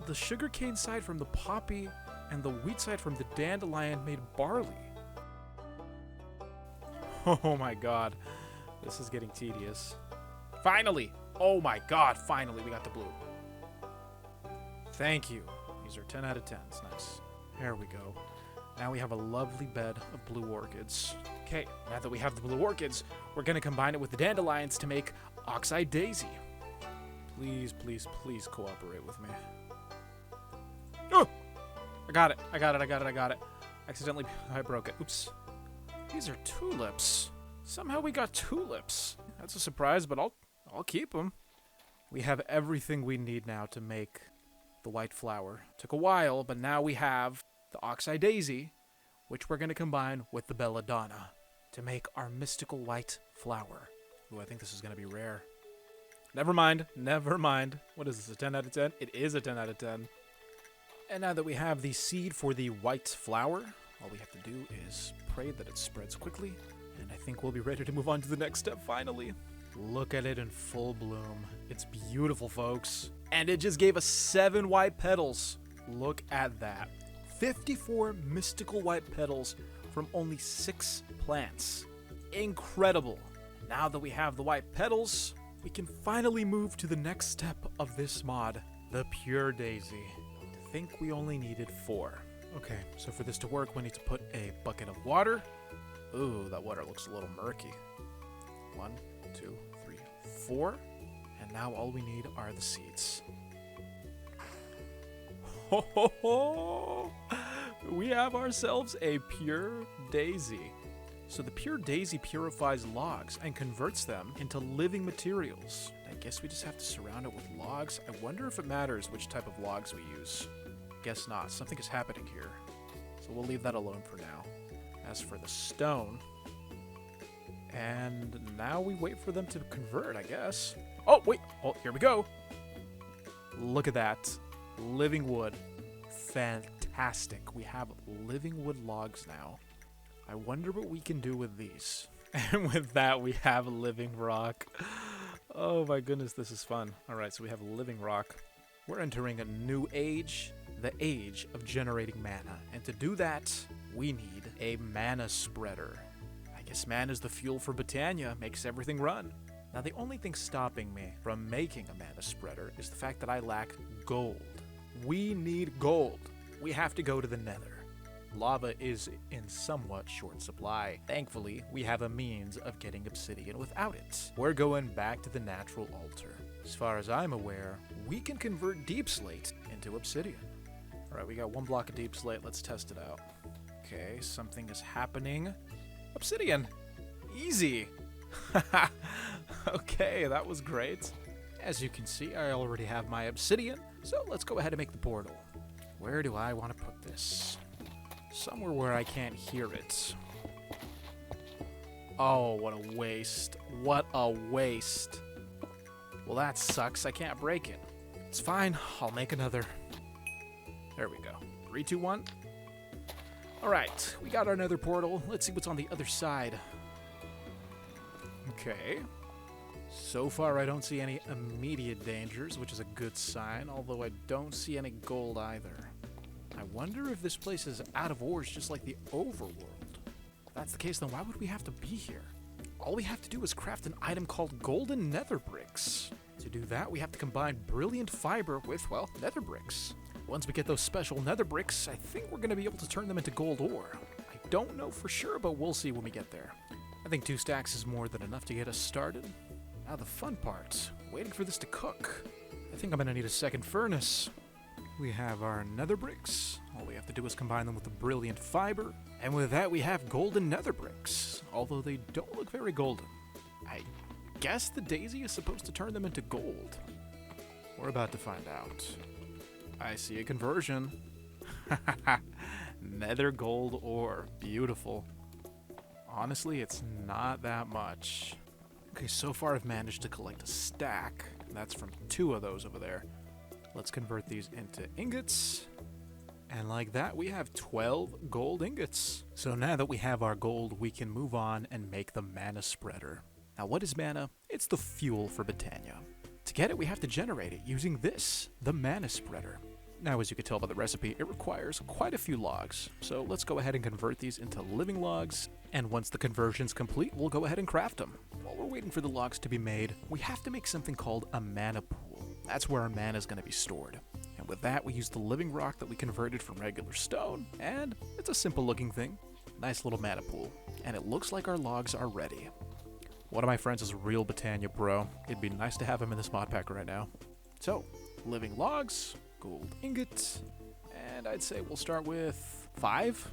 The sugarcane side from the poppy and the wheat side from the dandelion made barley. Oh my god. This is getting tedious. Finally! Oh my god, finally we got the blue. Thank you. These are 10 out of 10s. Nice. There we go. Now we have a lovely bed of blue orchids. Okay, now that we have the blue orchids, we're going to combine it with the dandelions to make oxeye daisy. Please, please, please cooperate with me. Oh! I got it. I got it. Accidentally, I broke it. Oops. These are tulips. Somehow we got tulips. That's a surprise, but I'll keep them. We have everything we need now to make the white flower. Took a while, but now we have the oxeye daisy, which we're going to combine with the belladonna to make our mystical white flower. Ooh, I think this is going to be rare. Never mind. What is this, a 10 out of 10? It is a 10 out of 10. And now that we have the seed for the white flower, all we have to do is pray that it spreads quickly, and I think we'll be ready to move on to the next step finally. Look at it in full bloom. It's beautiful, folks. And it just gave us 7 white petals. Look at that. 54 mystical white petals from only 6 plants. Incredible. Now that we have the white petals, we can finally move to the next step of this mod, the pure daisy. I think we only needed 4. Okay, so for this to work, we need to put a bucket of water. Ooh, that water looks a little murky. 1, 2, 3, 4. And now all we need are the seeds. Ho ho ho! We have ourselves a pure daisy. So the pure daisy purifies logs and converts them into living materials. I guess we just have to surround it with logs. I wonder if it matters which type of logs we use. Guess not. Something is happening here. So we'll leave that alone for now. As for the stone... And now we wait for them to convert, I guess. Oh, wait. Oh, here we go. Look at that. Living wood. Fantastic. We have living wood logs now. I wonder what we can do with these. And with that, we have living rock. Oh my goodness, this is fun. Alright, so we have living rock. We're entering a new age, the age of generating mana. And to do that, we need a mana spreader. I guess mana is the fuel for Britannia, makes everything run. Now the only thing stopping me from making a mana spreader is the fact that I lack gold. We need gold. We have to go to the nether. Lava is in somewhat short supply. Thankfully, we have a means of getting obsidian without it. We're going back to the natural altar. As far as I'm aware, we can convert deep slate into obsidian. Alright, we got one block of deep slate. Let's test it out. Okay, something is happening. Obsidian! Easy! Okay, that was great. As you can see, I already have my obsidian, so let's go ahead and make the portal. Where do I want to put this? Somewhere where I can't hear it. Oh, what a waste. What a waste. Well, that sucks. I can't break it. It's fine. I'll make another. There we go. 3, 2, 1. Alright, we got our nether portal. Let's see what's on the other side. Okay. So far, I don't see any immediate dangers, which is a good sign, although I don't see any gold either. I wonder if this place is out of ores just like the overworld. If that's the case, then why would we have to be here? All we have to do is craft an item called golden nether bricks. To do that, we have to combine brilliant fiber with, well, nether bricks. Once we get those special nether bricks, I think we're going to be able to turn them into gold ore. I don't know for sure, but we'll see when we get there. I think 2 stacks is more than enough to get us started. Now the fun part, waiting for this to cook. I think I'm going to need a second furnace. We have our nether bricks. All we have to do is combine them with the brilliant fiber. And with that, we have golden nether bricks. Although they don't look very golden. I guess the daisy is supposed to turn them into gold. We're about to find out. I see a conversion. Nether gold ore. Beautiful. Honestly, it's not that much. Okay, so far I've managed to collect a stack. That's from 2 of those over there. Let's convert these into ingots. And like that, we have 12 gold ingots. So now that we have our gold, we can move on and make the mana spreader. Now what is mana? It's the fuel for Britannia. To get it, we have to generate it using this, the mana spreader. Now, as you can tell by the recipe, it requires quite a few logs. So let's go ahead and convert these into living logs. And once the conversion's complete, we'll go ahead and craft them. While we're waiting for the logs to be made, we have to make something called a mana pool. That's where our mana is going to be stored. And with that, we use the living rock that we converted from regular stone. And it's a simple looking thing. Nice little mana pool. And it looks like our logs are ready. One of my friends is a real Britannia bro. It'd be nice to have him in this mod pack right now. So, living logs, gold ingots, and I'd say we'll start with 5.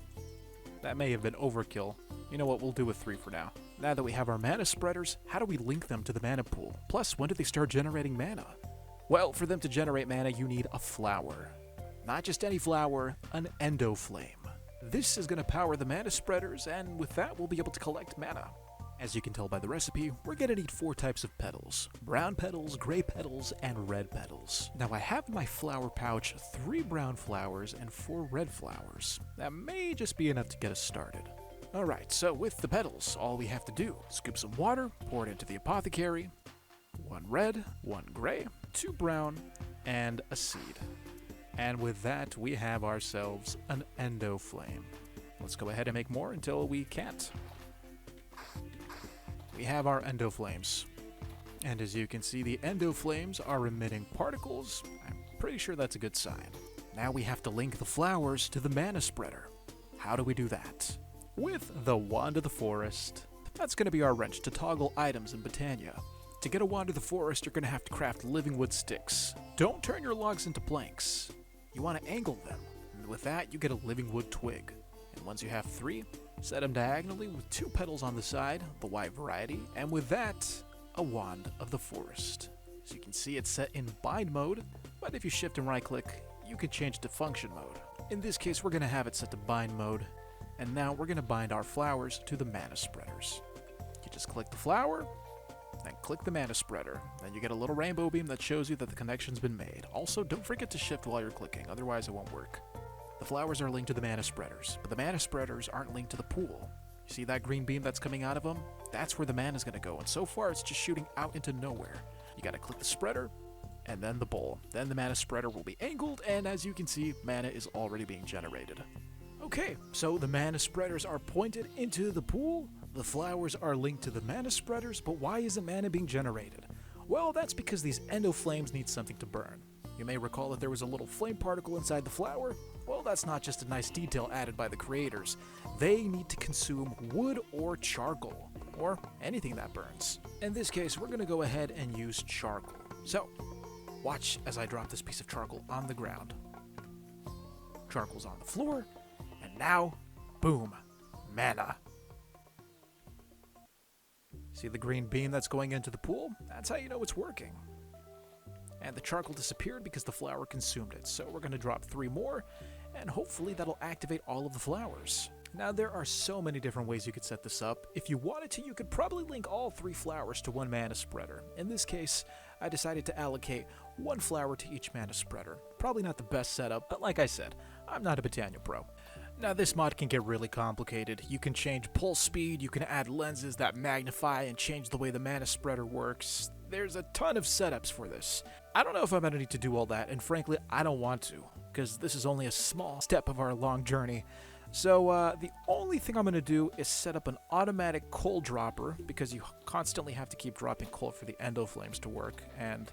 That may have been overkill. You know what, we'll do with 3 for now. Now that we have our mana spreaders, how do we link them to the mana pool? Plus, when do they start generating mana? Well, for them to generate mana, you need a flower. Not just any flower, an endo flame. This is going to power the mana spreaders, and with that, we'll be able to collect mana. As you can tell by the recipe, we're going to need 4 types of petals. Brown petals, gray petals, and red petals. Now I have in my flower pouch 3 brown flowers and 4 red flowers. That may just be enough to get us started. Alright, so with the petals, all we have to do, scoop some water, pour it into the apothecary, 1 red, 1 gray, 2 brown, and a seed. And with that, we have ourselves an endo flame. Let's go ahead and make more until we can't. We have our endo flames. And as you can see, the endo flames are emitting particles. I'm pretty sure that's a good sign. Now we have to link the flowers to the mana spreader. How do we do that? With the Wand of the Forest. That's going to be our wrench to toggle items in Britannia. To get a Wand of the Forest, you're going to have to craft living wood sticks. Don't turn your logs into planks. You want to angle them. And with that, you get a living wood twig. And once you have 3, set them diagonally with 2 petals on the side, the white variety, and with that, a Wand of the Forest. As you can see, it's set in bind mode, but if you shift and right click, you can change to function mode. In this case, we're going to have it set to bind mode, and now we're going to bind our flowers to the mana spreaders. You just click the flower, then click the mana spreader. Then you get a little rainbow beam that shows you that the connection's been made. Also, don't forget to shift while you're clicking, otherwise it won't work. The flowers are linked to the mana spreaders, but the mana spreaders aren't linked to the pool. You see that green beam that's coming out of them? That's where the mana is going to go, and so far it's just shooting out into nowhere. You got to click the spreader, and then the bowl. Then the mana spreader will be angled, and as you can see, mana is already being generated. Okay, so the mana spreaders are pointed into the pool, the flowers are linked to the mana spreaders, but why isn't mana being generated? Well, that's because these endo flames need something to burn. You may recall that there was a little flame particle inside the flower. Well, that's not just a nice detail added by the creators. They need to consume wood or charcoal, or anything that burns. In this case, we're going to go ahead and use charcoal. So, watch as I drop this piece of charcoal on the ground. Charcoal's on the floor, and now, boom, mana. See the green beam that's going into the pool? That's how you know it's working. And the charcoal disappeared because the flower consumed it. So we're going to drop 3 more, and hopefully that'll activate all of the flowers. Now there are so many different ways you could set this up. If you wanted to, you could probably link all 3 flowers to one mana spreader. In this case, I decided to allocate 1 flower to each mana spreader. Probably not the best setup, but like I said, I'm not a Botania pro. Now this mod can get really complicated. You can change pulse speed, you can add lenses that magnify and change the way the mana spreader works. There's a ton of setups for this. I don't know if I'm going to need to do all that, and frankly, I don't want to, because this is only a small step of our long journey. So the only thing I'm going to do is set up an automatic coal dropper, because you constantly have to keep dropping coal for the endo flames to work, and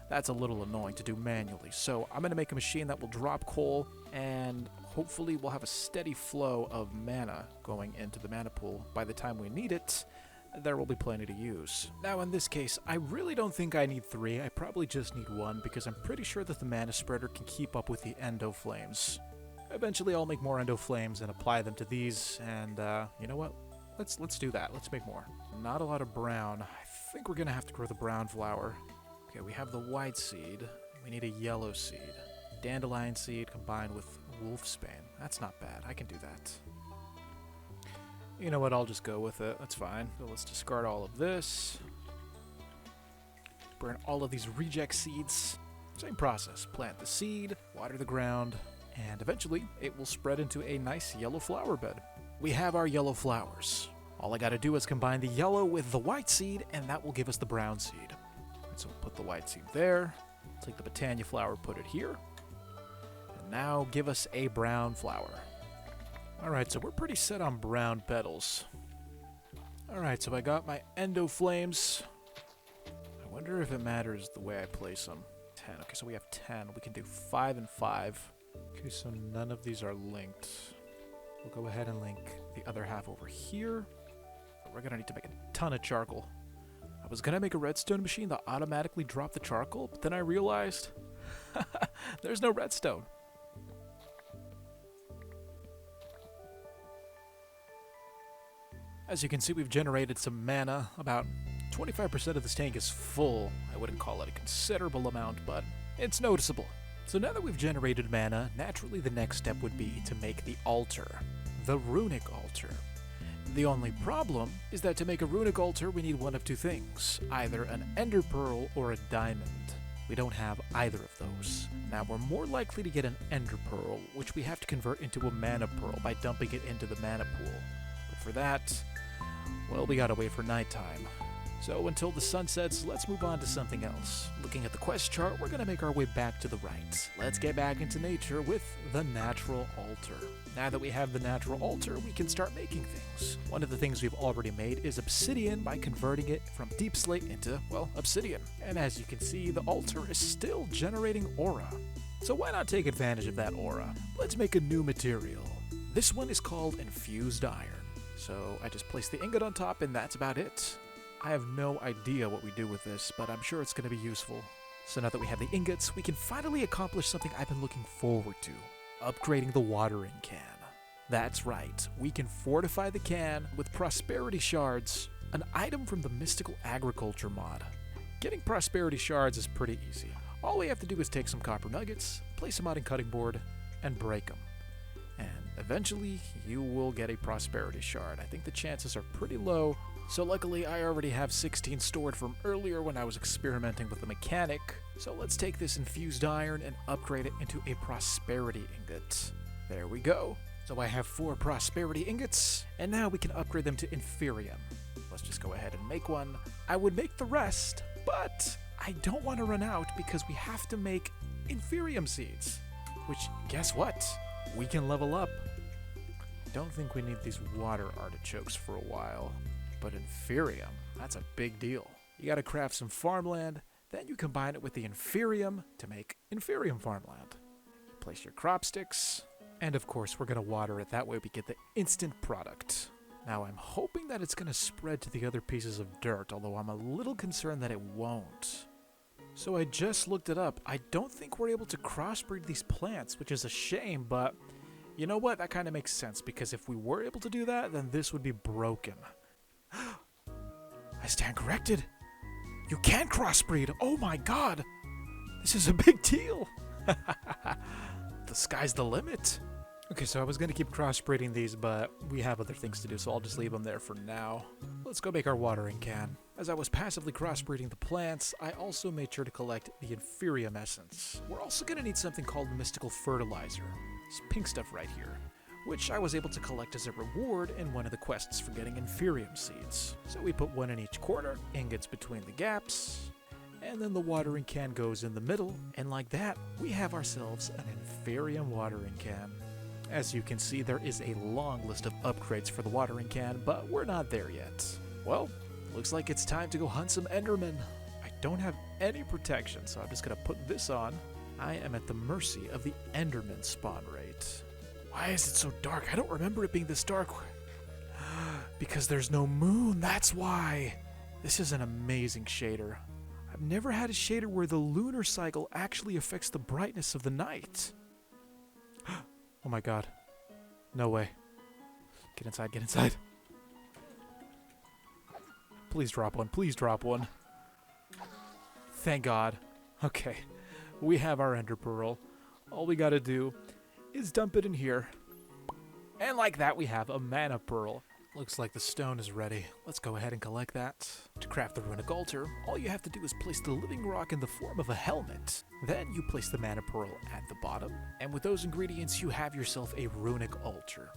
that's a little annoying to do manually. So I'm going to make a machine that will drop coal, and hopefully we'll have a steady flow of mana going into the mana pool. By the time we need it, there will be plenty to use. Now in this case, I really don't think I need 3, I probably just need 1, because I'm pretty sure that the mana spreader can keep up with the endo flames. Eventually I'll make more endo flames and apply them to these, and you know what? Let's do that. Let's make more. Not a lot of brown. I think we're gonna have to grow the brown flower. Okay, we have the white seed. We need a yellow seed. Dandelion seed combined with wolfsbane. That's not bad. I can do that. You know what? I'll just go with it. That's fine. So let's discard all of this. Burn all of these reject seeds. Same process. Plant the seed, water the ground, and eventually it will spread into a nice yellow flower bed. We have our yellow flowers. All I gotta do is combine the yellow with the white seed, and that will give us the brown seed. So we'll put the white seed there, take the Botania flower, put it here, and now give us a brown flower. Alright, so we're pretty set on brown petals. Alright, so I got my endo flames. I wonder if it matters the way I place them. 10. Okay, so we have 10. We can do 5 and 5. Okay, so none of these are linked. We'll go ahead and link the other half over here. We're gonna need to make a ton of charcoal. I was gonna make a redstone machine that automatically dropped the charcoal, but then I realized there's no redstone. As you can see, we've generated some mana. About 25% of this tank is full. I wouldn't call it a considerable amount, but it's noticeable. So now that we've generated mana, naturally the next step would be to make the altar. The runic altar. The only problem is that to make a runic altar, we need one of 2 things. Either an ender pearl or a diamond. We don't have either of those. Now we're more likely to get an ender pearl, which we have to convert into a mana pearl by dumping it into the mana pool. But for that, well, we gotta wait for nighttime. So until the sun sets, let's move on to something else. Looking at the quest chart, we're gonna make our way back to the right. Let's get back into nature with the natural altar. Now that we have the natural altar, we can start making things. One of the things we've already made is obsidian by converting it from deep slate into, well, obsidian. And as you can see, the altar is still generating aura. So why not take advantage of that aura? Let's make a new material. This one is called infused iron. So I just place the ingot on top and that's about it. I have no idea what we do with this, but I'm sure it's going to be useful. So now that we have the ingots, we can finally accomplish something I've been looking forward to. Upgrading the watering can. That's right, we can fortify the can with prosperity shards, an item from the mystical agriculture mod. Getting prosperity shards is pretty easy. All we have to do is take some copper nuggets, place them out in cutting board, and break them. And eventually, you will get a prosperity shard. I think the chances are pretty low, So luckily I already have 16 stored from earlier when I was experimenting with the mechanic. So let's take this infused iron and upgrade it into a prosperity ingot. There we go. So I have 4 prosperity ingots, and now we can upgrade them to inferium. Let's just go ahead and make one. I would make the rest, but I don't want to run out because we have to make inferium seeds. Which, guess what? We can level up. Don't think we need these water artichokes for a while. But inferium, that's a big deal. You gotta craft some farmland, then you combine it with the inferium to make inferium farmland. Place your crop sticks, and of course we're gonna water it, that way we get the instant product. Now I'm hoping that it's gonna spread to the other pieces of dirt, although I'm a little concerned that it won't. So I just looked it up. I don't think we're able to crossbreed these plants, which is a shame, but you know what? That kind of makes sense, because if we were able to do that, then this would be broken. I stand corrected. You can crossbreed. Oh my god. This is a big deal. The sky's the limit. Okay, so I was going to keep crossbreeding these, but we have other things to do, so I'll just leave them there for now. Let's go make our watering can. As I was passively crossbreeding the plants, I also made sure to collect the inferium essence. We're also going to need something called mystical fertilizer. This pink stuff right here, which I was able to collect as a reward in one of the quests for getting inferium seeds. So we put one in each corner, ingots between the gaps, and then the watering can goes in the middle, and like that, we have ourselves an inferium watering can. As you can see, there is a long list of upgrades for the watering can, but we're not there yet. Well, looks like it's time to go hunt some endermen. I don't have any protection, so I'm just gonna put this on. I am at the mercy of the enderman spawn rate. Why is it so dark? I don't remember it being this dark. Because there's no moon, that's why. This is an amazing shader. I've never had a shader where the lunar cycle actually affects the brightness of the night. Oh my god. No way. Get inside, get inside. Please drop one, please drop one. Thank god. Okay, we have our ender pearl. All we gotta do is dump it in here. And like that, we have a mana pearl. Looks like the stone is ready. Let's go ahead and collect that. To craft the runic altar, all you have to do is place the living rock in the form of a helmet. Then you place the mana pearl at the bottom, and with those ingredients you have yourself a runic altar.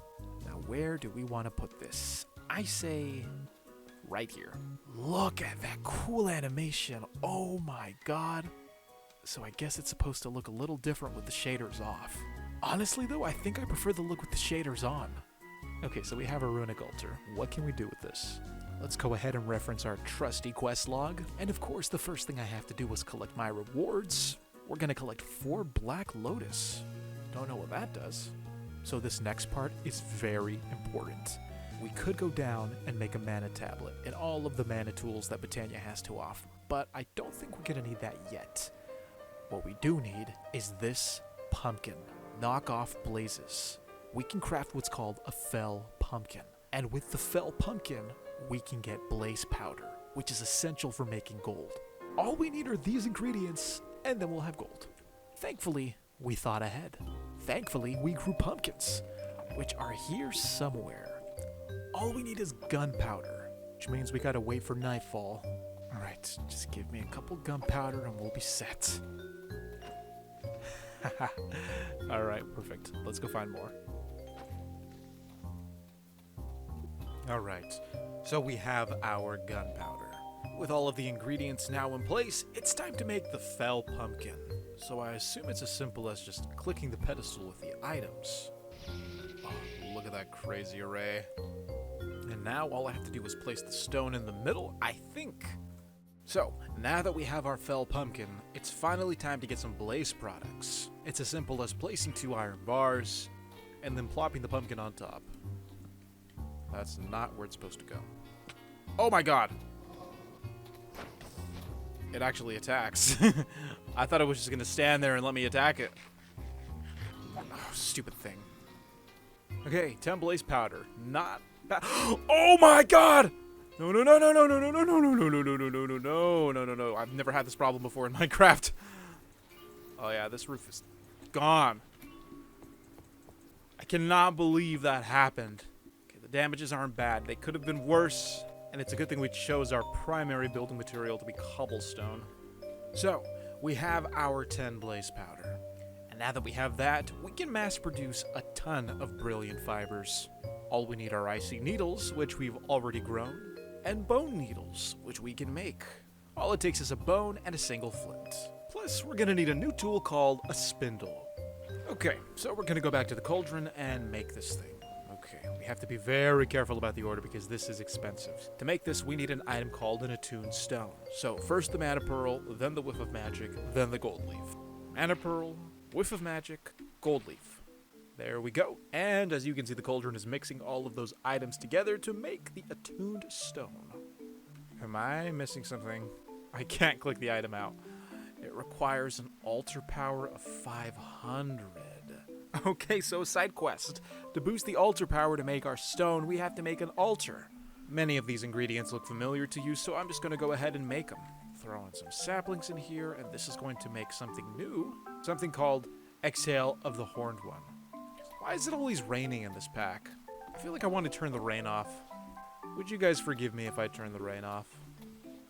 Now where do we want to put this? I say right here. Look at that cool animation. Oh my god. So I guess it's supposed to look a little different with the shaders off. Honestly though, I think I prefer the look with the shaders on. Okay, so we have a runic altar. What can we do with this? Let's go ahead and reference our trusty quest log. And of course, the first thing I have to do is collect my rewards. We're gonna collect 4 black lotus. Don't know what that does. So this next part is very important. We could go down and make a mana tablet and all of the mana tools that Botania has to offer, but I don't think we're gonna need that yet. What we do need is this pumpkin. Knock off blazes. We can craft what's called a fell pumpkin. And with the fell pumpkin, we can get blaze powder, which is essential for making gold. All we need are these ingredients, and then we'll have gold. Thankfully, we thought ahead. Thankfully, we grew pumpkins, which are here somewhere. All we need is gunpowder, which means we gotta wait for nightfall. Alright, just give me a couple gunpowder and we'll be set. Alright, perfect. Let's go find more. Alright, so we have our gunpowder. With all of the ingredients now in place, it's time to make the fell pumpkin. So I assume it's as simple as just clicking the pedestal with the items. Oh, look at that crazy array. And now all I have to do is place the stone in the middle, I think. So, now that we have our fell pumpkin, it's finally time to get some blaze products. It's as simple as placing 2 iron bars, and then plopping the pumpkin on top. That's not where it's supposed to go. Oh my god! It actually attacks. I thought it was just gonna stand there and let me attack it. Oh, stupid thing. Okay, 10 blaze powder. Not bad. Oh my god! No, no, no, no, no, no, no, no, no, no, no, no, no, no, no, no, no, no, no, no. I've never had this problem before in Minecraft. Oh yeah, this roof is gone. I cannot believe that happened. Okay, the damages aren't bad. They could have been worse, And it's a good thing we chose our primary building material to be cobblestone. So, we have our 10 blaze powder. And now that we have that, we can mass produce a ton of brilliant fibers. All we need are icy needles, which we've already grown, and bone needles, which we can make. All it takes is a bone and a single flint. Plus, we're gonna need a new tool called a spindle. Okay, so we're gonna go back to the cauldron and make this thing. Okay, we have to be very careful about the order because this is expensive. To make this, we need an item called an attuned stone. So first the mana pearl, then the whiff of magic, then the gold leaf. Mana pearl, whiff of magic, gold leaf. There we go. And as you can see, the cauldron is mixing all of those items together to make the attuned stone. Am I missing something? I can't click the item out. It requires an altar power of 500. Okay, so side quest. To boost the altar power to make our stone, we have to make an altar. Many of these ingredients look familiar to you, so I'm just going to go ahead and make them. Throw in some saplings in here, and this is going to make something new. Something called Exhale of the Horned One. Why is it always raining in this pack? I feel like I want to turn the rain off. Would you guys forgive me if I turn the rain off?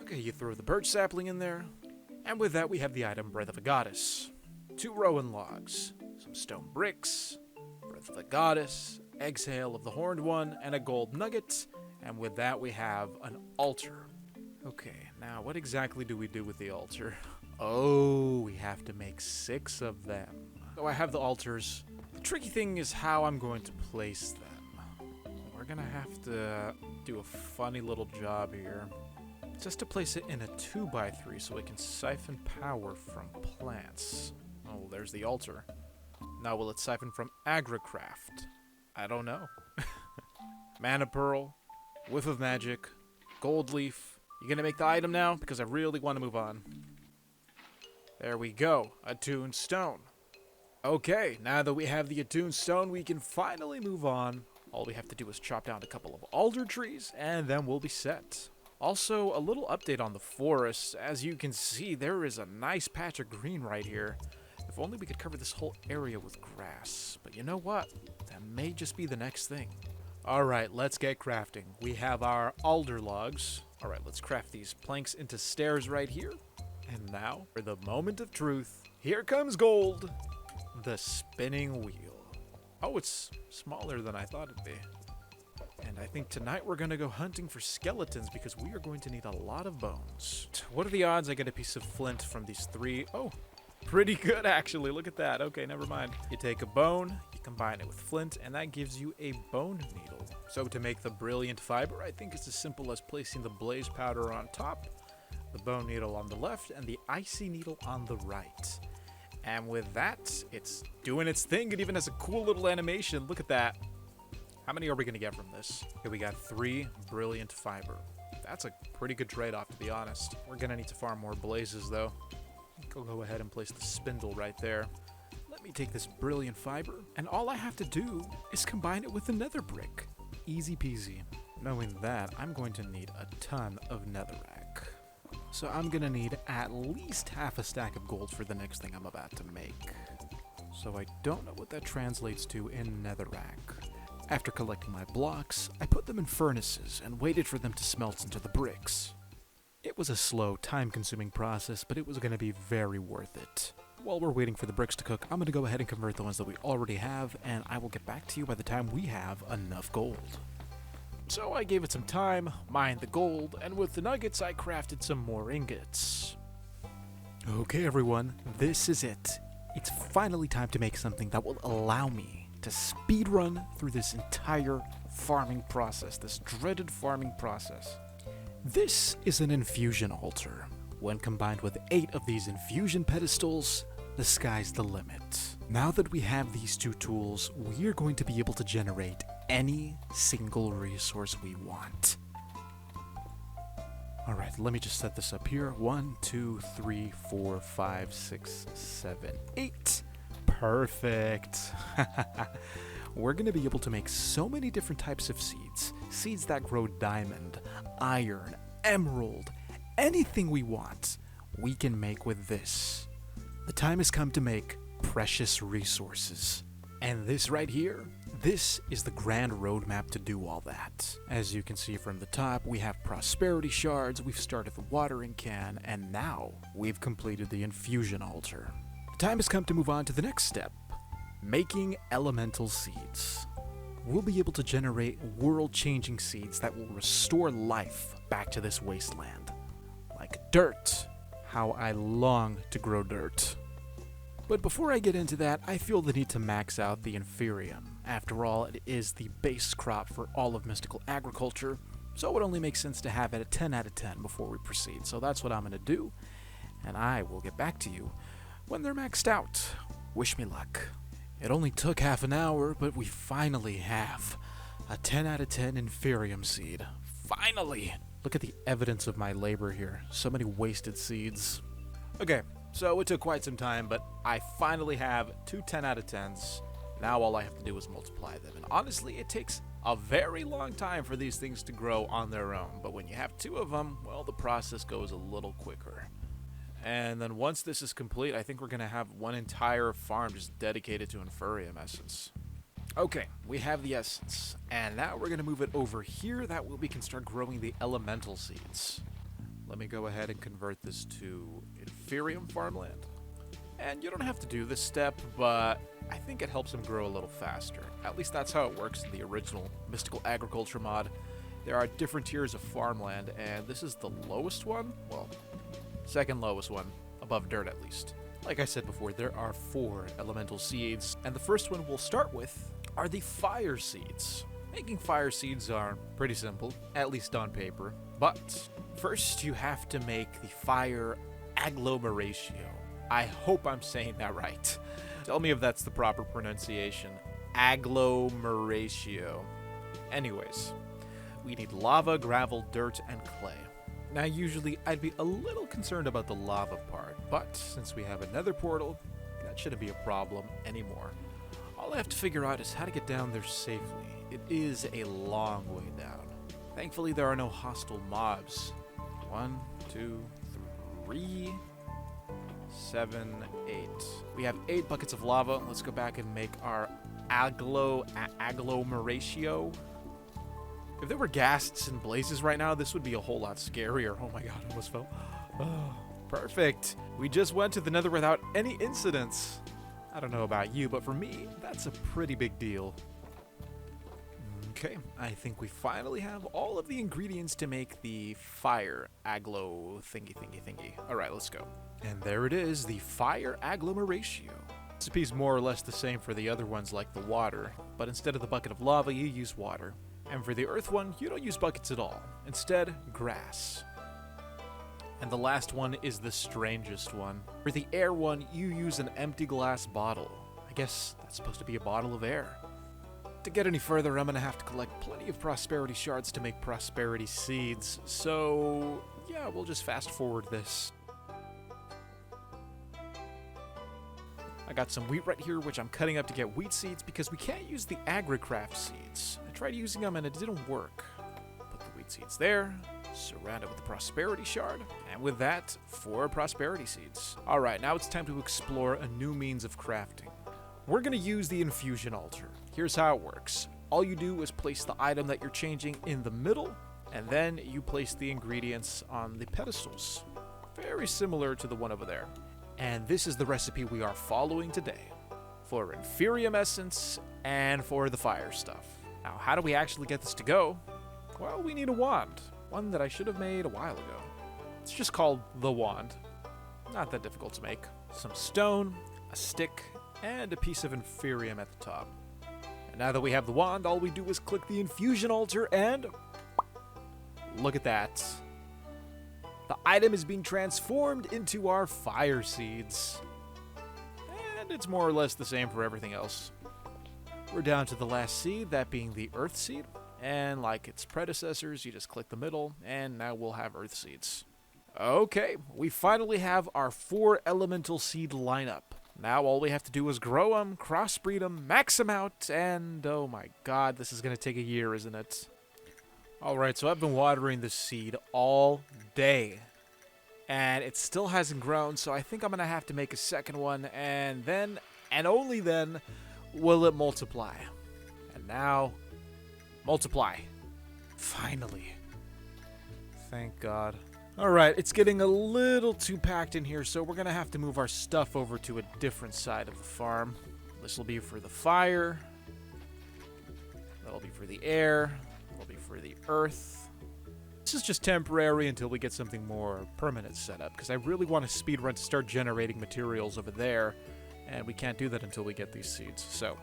Okay, you throw the birch sapling in there. And with that, we have the item Breath of a Goddess. 2 rowan logs, some stone bricks, Breath of the Goddess, Exhale of the Horned One, and a gold nugget. And with that, we have an altar. Okay, now what exactly do we do with the altar? Oh, we have to make 6 of them. So I have the altars. The tricky thing is how I'm going to place them. We're gonna have to do a funny little job here. Just to place it in a 2x3 so it can siphon power from plants. Oh, there's the altar. Now will it siphon from agricraft? I don't know. Mana pearl, whiff of magic, gold leaf. You gonna make the item now? Because I really want to move on. There we go, attuned stone. Okay, now that we have the attuned stone, we can finally move on. All we have to do is chop down a couple of alder trees, and then we'll be set. Also, a little update on the forest. As you can see, there is a nice patch of green right here. If only we could cover this whole area with grass. But you know what? That may just be the next thing. Alright, let's get crafting. We have our alder logs. Alright, let's craft these planks into stairs right here. And now, for the moment of truth, here comes gold. The spinning wheel. Oh, it's smaller than I thought it'd be. And I think tonight we're going to go hunting for skeletons because we are going to need a lot of bones. What are the odds I get a piece of flint from these 3? Oh, pretty good actually. Look at that. Okay, never mind. You take a bone, you combine it with flint, and that gives you a bone needle. So to make the brilliant fiber, I think it's as simple as placing the blaze powder on top, the bone needle on the left, and the icy needle on the right. And with that, it's doing its thing. It even has a cool little animation. Look at that. How many are we going to get from this? Okay, we got 3 brilliant fiber. That's a pretty good trade-off, to be honest. We're going to need to farm more blazes, though. I'll go ahead and place the spindle right there. Let me take this brilliant fiber, and all I have to do is combine it with the nether brick. Easy peasy. Knowing that, I'm going to need a ton of netherrack. So I'm going to need at least half a stack of gold for the next thing I'm about to make. So I don't know what that translates to in netherrack. After collecting my blocks, I put them in furnaces and waited for them to smelt into the bricks. It was a slow, time-consuming process, but it was going to be very worth it. While we're waiting for the bricks to cook, I'm going to go ahead and convert the ones that we already have, and I will get back to you by the time we have enough gold. So I gave it some time, mined the gold, and with the nuggets I crafted some more ingots. Okay everyone, this is it. It's finally time to make something that will allow me to speedrun through this entire farming process, this dreaded farming process. This is an infusion altar. When combined with 8 of these infusion pedestals, the sky's the limit. Now that we have these 2 tools, we are going to be able to generate any single resource we want. Alright, let me just set this up here. 1, 2, 3, 4, 5, 6, 7, 8. Perfect. We're going to be able to make so many different types of seeds. Seeds that grow diamond, iron, emerald, anything we want, we can make with this. The time has come to make precious resources. And this right here, this is the grand roadmap to do all that. As you can see from the top, we have prosperity shards, we've started the watering can, and now we've completed the infusion altar. The time has come to move on to the next step, making elemental seeds. We'll be able to generate world-changing seeds that will restore life back to this wasteland. Like dirt. How I long to grow dirt. But before I get into that, I feel the need to max out the Inferium. After all, it is the base crop for all of mystical agriculture, so it would only make sense to have it at 10 out of 10 before we proceed. So that's what I'm going to do, and I will get back to you when they're maxed out. Wish me luck. It only took half an hour, but we finally have a 10 out of 10 Inferium seed. Finally! Look at the evidence of my labor here. So many wasted seeds. Okay, so it took quite some time, but I finally have two 10 out of 10s. Now all I have to do is multiply them. And honestly, it takes a very long time for these things to grow on their own. But when you have two of them, well, the process goes a little quicker. And then once this is complete, I think we're going to have one entire farm just dedicated to Inferium essence. Okay, we have the essence, and now we're going to move it over here. That way we can start growing the elemental seeds. Let me go ahead and convert this to Inferium farmland. And you don't have to do this step, but I think it helps them grow a little faster. At least that's how it works in the original Mystical Agriculture mod. There are different tiers of farmland, and this is the lowest one. Well, second lowest one, above dirt at least. Like I said before, there are 4 elemental seeds, and the first one we'll start with are the fire seeds. Making fire seeds are pretty simple, at least on paper, but first you have to make the fire agglomeration. I hope I'm saying that right. Tell me if that's the proper pronunciation. Agglomeration. Anyways, we need lava, gravel, dirt, and clay. Now usually I'd be a little concerned about the lava part, but since we have another portal, that shouldn't be a problem anymore. All I have to figure out is how to get down there safely. It is a long way down. Thankfully there are no hostile mobs. 1, 2, 3, 7, 8. We have 8 buckets of lava. Let's go back and make our agglomeration. If there were ghasts and blazes right now, this would be a whole lot scarier. Oh my god, I almost fell. Oh, perfect. We just went to the nether without any incidents. I don't know about you, but for me, that's a pretty big deal. Okay, I think we finally have all of the ingredients to make the fire agglo thingy. Alright, let's go. And there it is, the fire agglomeration. Recipe's more or less the same for the other ones like the water, but instead of the bucket of lava, you use water. And for the earth one, you don't use buckets at all. Instead, grass. And the last one is the strangest one. For the air one, you use an empty glass bottle. I guess that's supposed to be a bottle of air. To get any further, I'm gonna have to collect plenty of prosperity shards to make prosperity seeds. So, yeah, we'll just fast forward this. I got some wheat right here, which I'm cutting up to get wheat seeds because we can't use the AgriCraft seeds. I tried using them and it didn't work. Put the wheat seeds there, surround it with the prosperity shard, and with that, 4 prosperity seeds. Alright, now it's time to explore a new means of crafting. We're gonna use the infusion altar. Here's how it works. All you do is place the item that you're changing in the middle, and then you place the ingredients on the pedestals. Very similar to the one over there. And this is the recipe we are following today for Inferium essence and for the fire stuff. Now, how do we actually get this to go? Well, we need a wand. One that I should have made a while ago. It's just called the wand. Not that difficult to make. Some stone, a stick, and a piece of Inferium at the top. And now that we have the wand, all we do is click the infusion altar and look at that. The item is being transformed into our fire seeds. And it's more or less the same for everything else. We're down to the last seed, that being the earth seed. And like its predecessors, you just click the middle, and now we'll have earth seeds. Okay, we finally have our 4 elemental seed lineup. Now all we have to do is grow them, crossbreed them, max them out, and oh my god, this is going to take a year, isn't it? Alright, so I've been watering this seed all day, and it still hasn't grown, so I think I'm going to have to make a second one, and then, and only then, will it multiply? And now, multiply. Finally. Thank God. Alright, it's getting a little too packed in here, so we're gonna have to move our stuff over to a different side of the farm. This will be for the fire. That'll be for the air. That'll be for the earth. This is just temporary until we get something more permanent set up, because I really want to speedrun to start generating materials over there, and we can't do that until we get these seeds. So,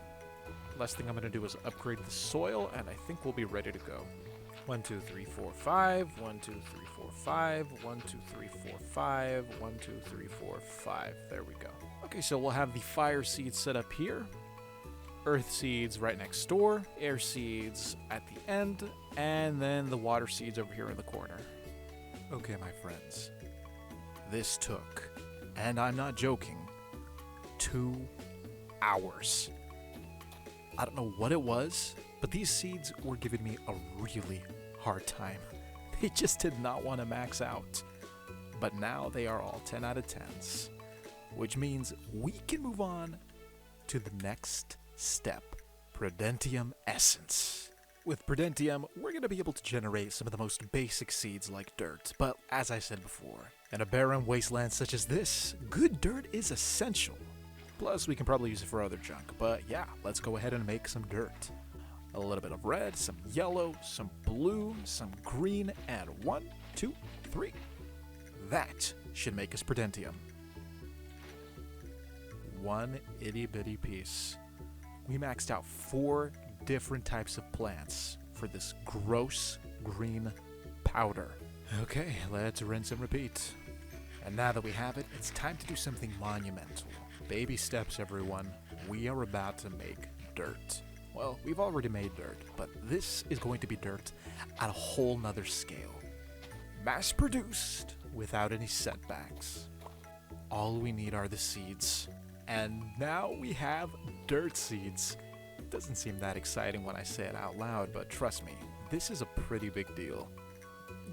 last thing I'm going to do is upgrade the soil, and I think we'll be ready to go. 1, 2, 3, 4, 5. 1, 2, 3, 4, 5. 1, 2, 3, 4, 5. 1, 2, 3, 4, 5. There we go. Okay, so we'll have the fire seeds set up here. Earth seeds right next door, air seeds at the end, and then the water seeds over here in the corner. Okay, my friends, this took, and I'm not joking, 2 hours. I don't know what it was, but these seeds were giving me a really hard time. They just did not want to max out. But now they are all 10 out of 10s, which means we can move on to the next step, Prudentium Essence. With Prudentium, we're going to be able to generate some of the most basic seeds like dirt, but as I said before, in a barren wasteland such as this, good dirt is essential. Plus, we can probably use it for other junk, but yeah, let's go ahead and make some dirt. A little bit of red, some yellow, some blue, some green, and 1, 2, 3. That should make us Prudentium. One itty-bitty piece. We maxed out 4 different types of plants for this gross green powder. Okay, let's rinse and repeat. And now that we have it, it's time to do something monumental. Baby steps, everyone. We are about to make dirt. Well, we've already made dirt, but this is going to be dirt at a whole nother scale. Mass-produced without any setbacks. All we need are the seeds. And now we have dirt seeds. It doesn't seem that exciting when I say it out loud, but trust me, this is a pretty big deal.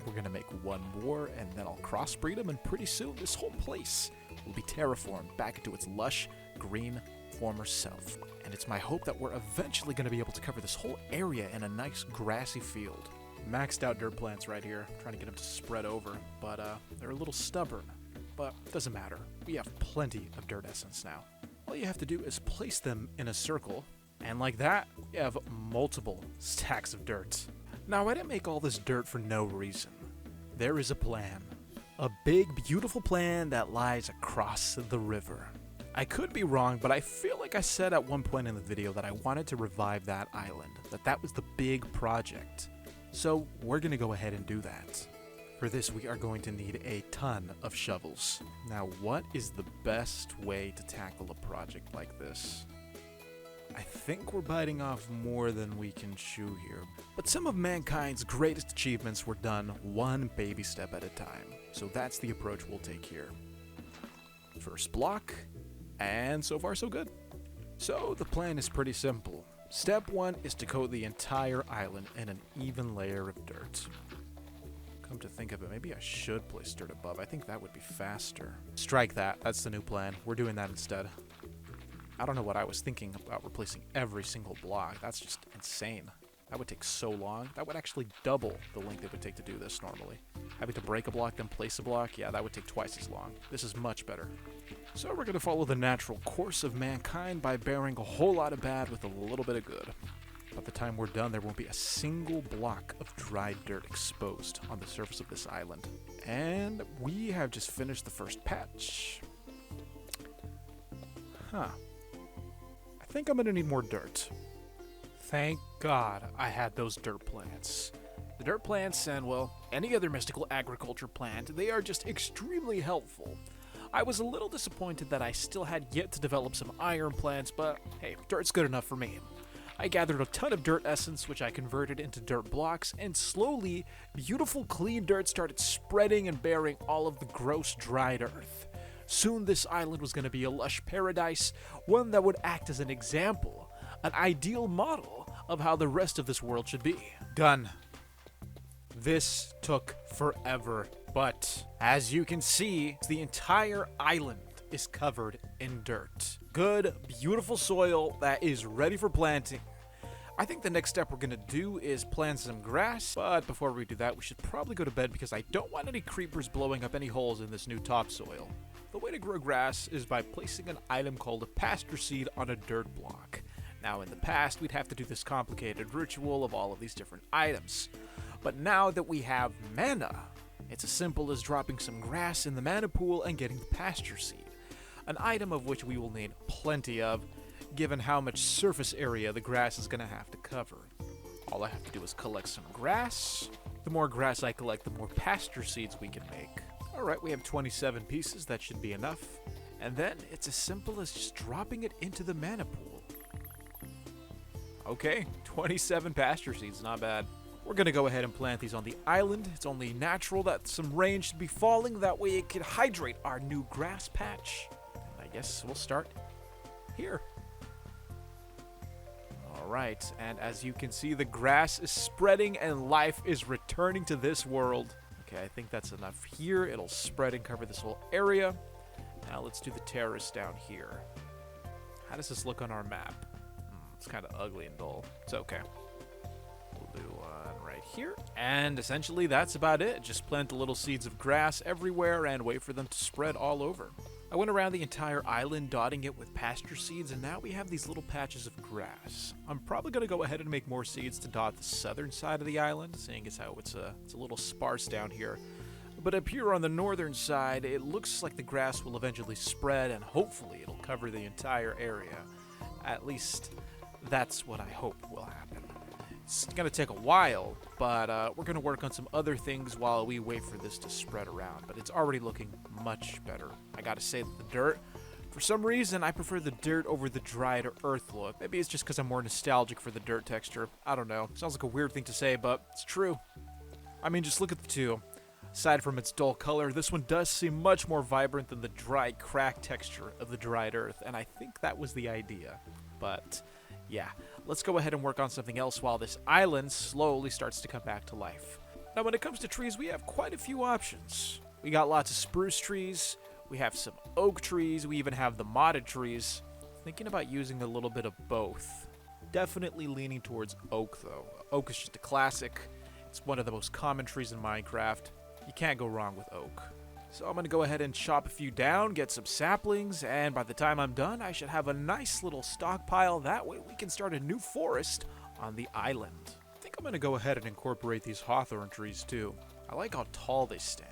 We're gonna make 1 more, and then I'll crossbreed them, and pretty soon this whole place will be terraformed back into its lush, green, former self. And it's my hope that we're eventually gonna be able to cover this whole area in a nice grassy field. Maxed out dirt plants right here, trying to get them to spread over, but they're a little stubborn. But it doesn't matter. We have plenty of dirt essence now. All you have to do is place them in a circle, and like that, we have multiple stacks of dirt. Now, I didn't make all this dirt for no reason. There is a plan. A big, beautiful plan that lies across the river. I could be wrong, but I feel like I said at one point in the video that I wanted to revive that island, that was the big project. So, we're gonna go ahead and do that. For this, we are going to need a ton of shovels. Now, what is the best way to tackle a project like this? I think we're biting off more than we can chew here. But some of mankind's greatest achievements were done one baby step at a time. So that's the approach we'll take here. First block, and so far so good. So the plan is pretty simple. Step 1 is to coat the entire island in an even layer of dirt. Come to think of it, maybe I should place dirt above. I think that would be faster. Strike that. That's the new plan. We're doing that instead. I don't know what I was thinking about replacing every single block. That's just insane. That would take so long. That would actually double the length it would take to do this normally. Having to break a block, then place a block, yeah, that would take twice as long. This is much better. So we're going to follow the natural course of mankind by bearing a whole lot of bad with a little bit of good. By the time we're done, there won't be a single block of dry dirt exposed on the surface of this island. And we have just finished the first patch. Huh. I think I'm gonna need more dirt. Thank God I had those dirt plants. The dirt plants and, well, any other mystical agriculture plant, they are just extremely helpful. I was a little disappointed that I still had yet to develop some iron plants, but hey, dirt's good enough for me. I gathered a ton of dirt essence, which I converted into dirt blocks, and slowly, beautiful clean dirt started spreading and bearing all of the gross dried earth. Soon this island was going to be a lush paradise, one that would act as an example, an ideal model of how the rest of this world should be. Done. This took forever, but as you can see, the entire island is covered in dirt. Good, beautiful soil that is ready for planting. I think the next step we're going to do is plant some grass, but before we do that, we should probably go to bed because I don't want any creepers blowing up any holes in this new topsoil. The way to grow grass is by placing an item called a pasture seed on a dirt block. Now, in the past, we'd have to do this complicated ritual of all of these different items. But now that we have mana, it's as simple as dropping some grass in the mana pool and getting the pasture seed, an item of which we will need plenty of, given how much surface area the grass is going to have to cover. All I have to do is collect some grass. The more grass I collect, the more pasture seeds we can make. Alright, we have 27 pieces, that should be enough. And then it's as simple as just dropping it into the mana pool. Okay, 27 pasture seeds, not bad. We're going to go ahead and plant these on the island. It's only natural that some rain should be falling, that way it can hydrate our new grass patch. And I guess we'll start here. Alright, and as you can see, the grass is spreading and life is returning to this world. Okay, I think that's enough here. It'll spread and cover this whole area. Now let's do the terrace down here. How does this look on our map? It's kind of ugly and dull. It's okay. We'll do one right here. And essentially that's about it. Just plant the little seeds of grass everywhere and wait for them to spread all over. I went around the entire island dotting it with pasture seeds, and now we have these little patches of grass. I'm probably going to go ahead and make more seeds to dot the southern side of the island, seeing as how it's a little sparse down here. But up here on the northern side, it looks like the grass will eventually spread, and hopefully it'll cover the entire area. At least that's what I hope will happen. It's going to take a while, but we're going to work on some other things while we wait for this to spread around. But it's already looking much better. I got to say that the dirt, for some reason, I prefer the dirt over the dried earth look. Maybe it's just because I'm more nostalgic for the dirt texture. I don't know. Sounds like a weird thing to say, but it's true. I mean, just look at the two. Aside from its dull color, this one does seem much more vibrant than the dry, cracked texture of the dried earth, and I think that was the idea. But yeah, let's go ahead and work on something else while this island slowly starts to come back to life. Now, when it comes to trees, we have quite a few options. We got lots of spruce trees, we have some oak trees, we even have the modded trees. Thinking about using a little bit of both. Definitely leaning towards oak, though. Oak is just a classic. It's one of the most common trees in Minecraft. You can't go wrong with oak. So I'm going to go ahead and chop a few down, get some saplings, and by the time I'm done, I should have a nice little stockpile. That way we can start a new forest on the island. I think I'm going to go ahead and incorporate these hawthorn trees too. I like how tall they stand.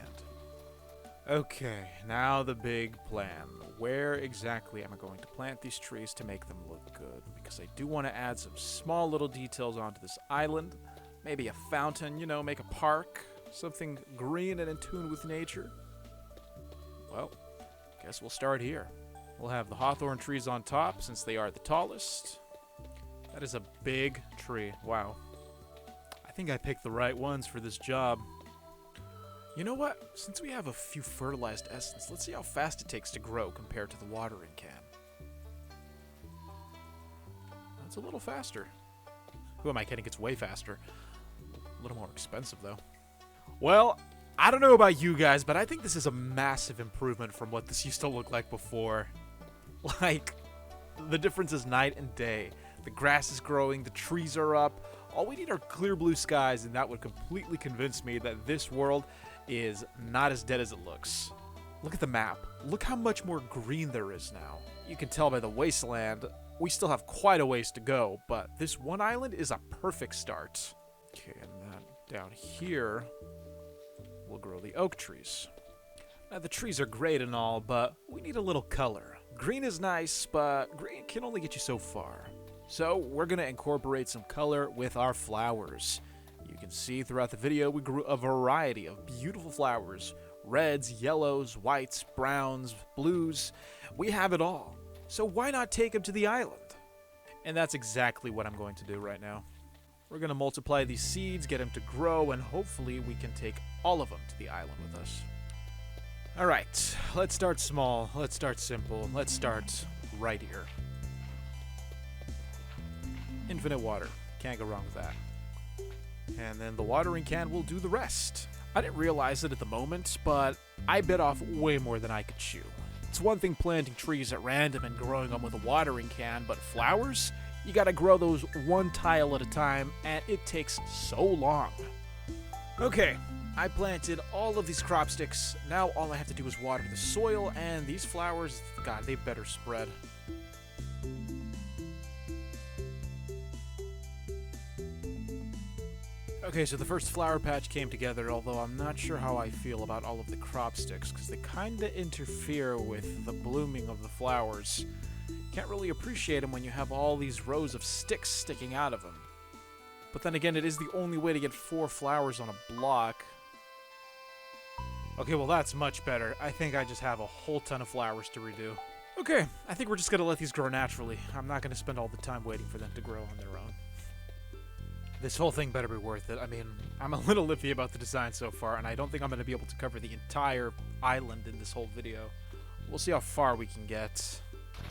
Okay, now the big plan. Where exactly am I going to plant these trees to make them look good? Because I do want to add some small little details onto this island. Maybe a fountain, you know, make a park. Something green and in tune with nature. Well, guess we'll start here. We'll have the hawthorn trees on top since they are the tallest. That is a big tree. Wow. I think I picked the right ones for this job. You know what? Since we have a few fertilized essence, let's see how fast it takes to grow compared to the watering can. That's a little faster. Who am I kidding? It's way faster. A little more expensive, though. Well, I don't know about you guys, but I think this is a massive improvement from what this used to look like before. Like, the difference is night and day. The grass is growing, the trees are up. All we need are clear blue skies, and that would completely convince me that this world is not as dead as it looks. Look at the map. Look how much more green there is now. You can tell by the wasteland, we still have quite a ways to go, but this one island is a perfect start. Okay, and then down here, we'll grow the oak trees. Now, the trees are great and all, but we need a little color. Green is nice, but green can only get you so far. So we're going to incorporate some color with our flowers. You can see throughout the video we grew a variety of beautiful flowers. Reds, yellows, whites, browns, blues. We have it all. So why not take them to the island? And that's exactly what I'm going to do right now. We're going to multiply these seeds, get them to grow, and hopefully we can take all of them to the island with us. Alright, let's start small, let's start simple, let's start right here. Infinite water, can't go wrong with that. And then the watering can will do the rest. I didn't realize it at the moment, but I bit off way more than I could chew. It's one thing planting trees at random and growing them with a watering can, but flowers? You gotta grow those one tile at a time, and it takes so long. Okay, I planted all of these crop sticks. Now all I have to do is water the soil, and these flowers, God, they better spread. Okay, so the first flower patch came together, although I'm not sure how I feel about all of the crop sticks, because they kinda interfere with the blooming of the flowers. Can't really appreciate them when you have all these rows of sticks sticking out of them. But then again, it is the only way to get 4 flowers on a block. Okay, well that's much better. I think I just have a whole ton of flowers to redo. Okay, I think we're just gonna let these grow naturally. I'm not gonna spend all the time waiting for them to grow on their own. This whole thing better be worth it. I mean, I'm a little iffy about the design so far, and I don't think I'm going to be able to cover the entire island in this whole video. We'll see how far we can get.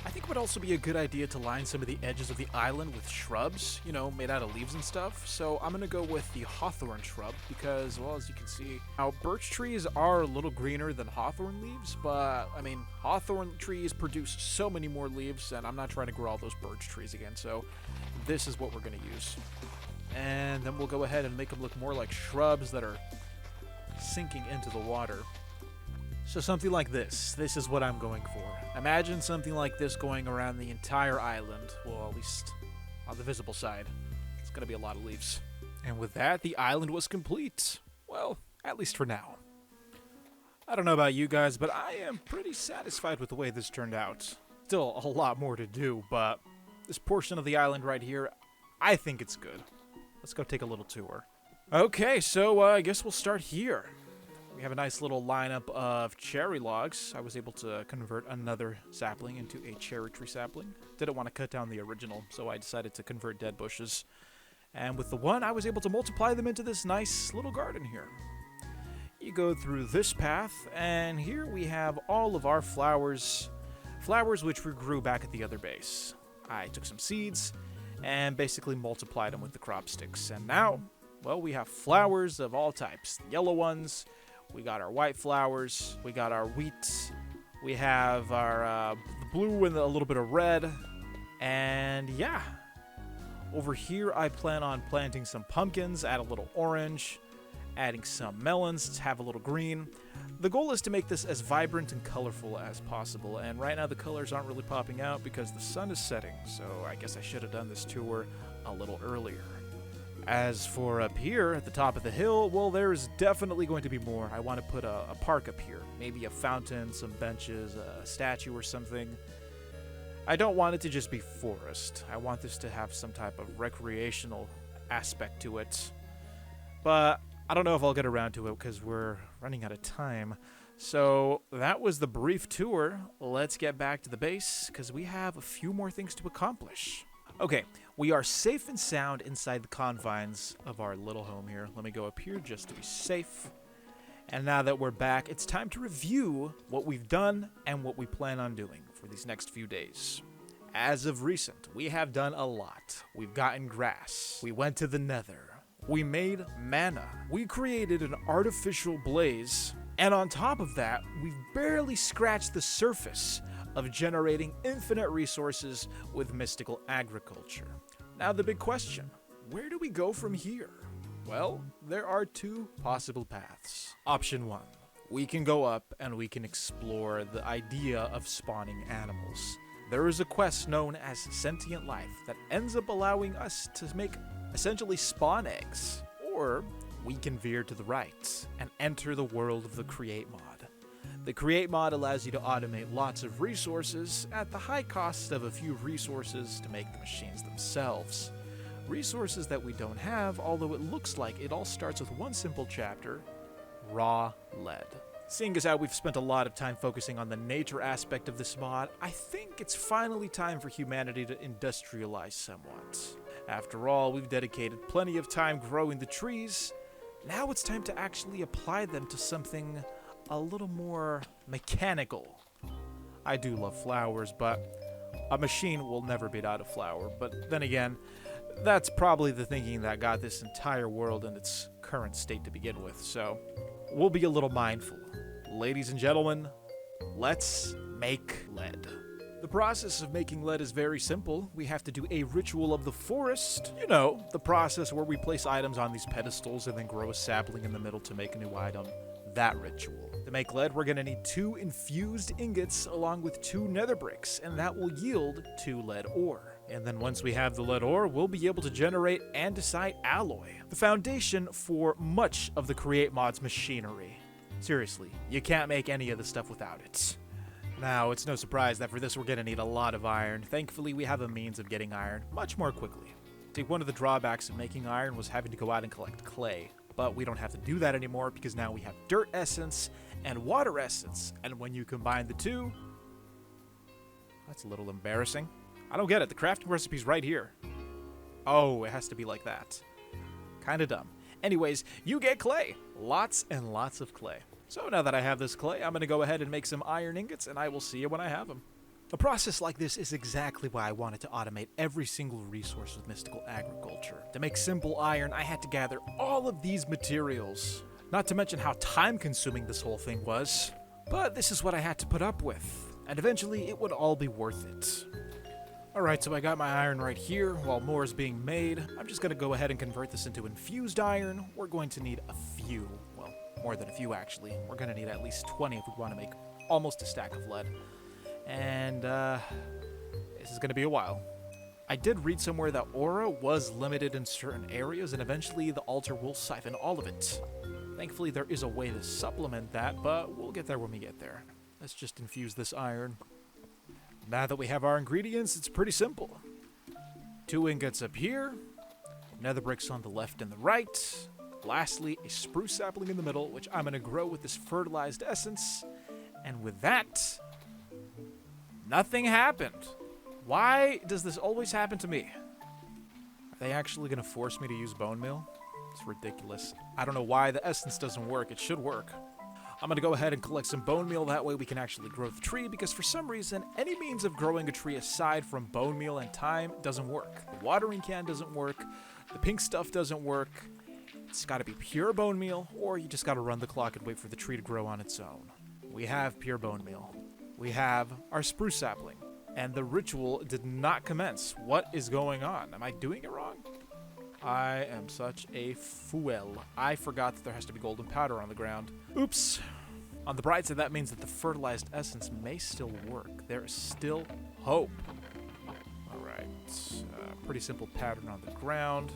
I think it would also be a good idea to line some of the edges of the island with shrubs, you know, made out of leaves and stuff. So I'm going to go with the hawthorn shrub because, well, as you can see, now birch trees are a little greener than hawthorn leaves, but, I mean, hawthorn trees produce so many more leaves, and I'm not trying to grow all those birch trees again, so this is what we're going to use. And then we'll go ahead and make them look more like shrubs that are sinking into the water. So something like this. This is what I'm going for. Imagine something like this going around the entire island. Well, at least on the visible side. It's going to be a lot of leaves. And with that, the island was complete. Well, at least for now. I don't know about you guys, but I am pretty satisfied with the way this turned out. Still a lot more to do, but this portion of the island right here, I think it's good. Let's go take a little tour. Okay, so I guess we'll start here. We have a nice little lineup of cherry logs. I was able to convert another sapling into a cherry tree sapling. Didn't want to cut down the original, so I decided to convert dead bushes. And with the one, I was able to multiply them into this nice little garden here. You go through this path, and here we have all of our flowers. Flowers which we grew back at the other base. I took some seeds and basically multiplied them with the crop sticks. And now, well, we have flowers of all types. The yellow ones, we got our white flowers, we got our wheat, we have our blue and a little bit of red, and yeah. Over here, I plan on planting some pumpkins, add a little orange, adding some melons to have a little green. The goal is to make this as vibrant and colorful as possible, and right now the colors aren't really popping out because the sun is setting, so I guess I should have done this tour a little earlier. As for up here at the top of the hill, well, there's definitely going to be more. I want to put a park up here, maybe a fountain, some benches, a statue or something. I don't want it to just be forest. I want this to have some type of recreational aspect to it, but I don't know if I'll get around to it because we're running out of time. So that was the brief tour. Let's get back to the base because we have a few more things to accomplish. Okay, we are safe and sound inside the confines of our little home here. Let me go up here just to be safe. And now that we're back, it's time to review what we've done and what we plan on doing for these next few days. As of recent, we have done a lot. We've gotten grass. We went to the Nether. We made mana. We created an artificial blaze. And on top of that, we've barely scratched the surface of generating infinite resources with mystical agriculture. Now the big question, where do we go from here? Well, there are 2 possible paths. Option 1, we can go up and we can explore the idea of spawning animals. There is a quest known as sentient life that ends up allowing us to make essentially spawn eggs. Or we can veer to the right and enter the world of the Create mod. The Create mod allows you to automate lots of resources at the high cost of a few resources to make the machines themselves. Resources that we don't have, although it looks like it all starts with one simple chapter: raw lead. Seeing as how we've spent a lot of time focusing on the nature aspect of this mod, I think it's finally time for humanity to industrialize somewhat. After all, we've dedicated plenty of time growing the trees. Now it's time to actually apply them to something a little more mechanical. I do love flowers, but a machine will never beat out a flower. But then again, that's probably the thinking that got this entire world in its current state to begin with, so we'll be a little mindful. Ladies and gentlemen, let's make lead. The process of making lead is very simple. We have to do a ritual of the forest. You know, the process where we place items on these pedestals and then grow a sapling in the middle to make a new item. That ritual. To make lead, we're going to need 2 infused ingots along with 2 nether bricks, and that will yield 2 lead ore. And then once we have the lead ore, we'll be able to generate andesite alloy, the foundation for much of the Create Mods machinery. Seriously, you can't make any of the stuff without it. Now, it's no surprise that for this we're going to need a lot of iron. Thankfully, we have a means of getting iron much more quickly. See, one of the drawbacks of making iron was having to go out and collect clay. But we don't have to do that anymore because now we have dirt essence and water essence. And when you combine the two... That's a little embarrassing. I don't get it. The crafting recipe's right here. Oh, it has to be like that. Kinda dumb. Anyways, you get clay. Lots and lots of clay. So now that I have this clay, I'm going to go ahead and make some iron ingots, and I will see you when I have them. A process like this is exactly why I wanted to automate every single resource with mystical agriculture. To make simple iron, I had to gather all of these materials. Not to mention how time-consuming this whole thing was. But this is what I had to put up with. And eventually, it would all be worth it. Alright, so I got my iron right here while more is being made. I'm just going to go ahead and convert this into infused iron. We're going to need a few. Well, more than a few, actually. We're going to need at least 20 if we want to make almost a stack of lead. And, this is going to be a while. I did read somewhere that aura was limited in certain areas, and eventually the altar will siphon all of it. Thankfully, there is a way to supplement that, but we'll get there when we get there. Let's just infuse this iron. Now that we have our ingredients, it's pretty simple. 2 ingots up here, nether bricks on the left and the right. Lastly, a spruce sapling in the middle, which I'm going to grow with this fertilized essence. And with that... nothing happened. Why does this always happen to me? Are they actually going to force me to use bone meal? It's ridiculous. I don't know why the essence doesn't work. It should work. I'm going to go ahead and collect some bone meal. That way we can actually grow the tree, because for some reason, any means of growing a tree aside from bone meal and time doesn't work. The watering can doesn't work. The pink stuff doesn't work. It's got to be pure bone meal, or you just got to run the clock and wait for the tree to grow on its own. We have pure bone meal. We have our spruce sapling, and the ritual did not commence. What is going on? Am I doing it wrong? I am such a fool. I forgot that there has to be golden powder on the ground. Oops. On the bright side, that means that the fertilized essence may still work. There is still hope. Alright. Pretty simple pattern on the ground.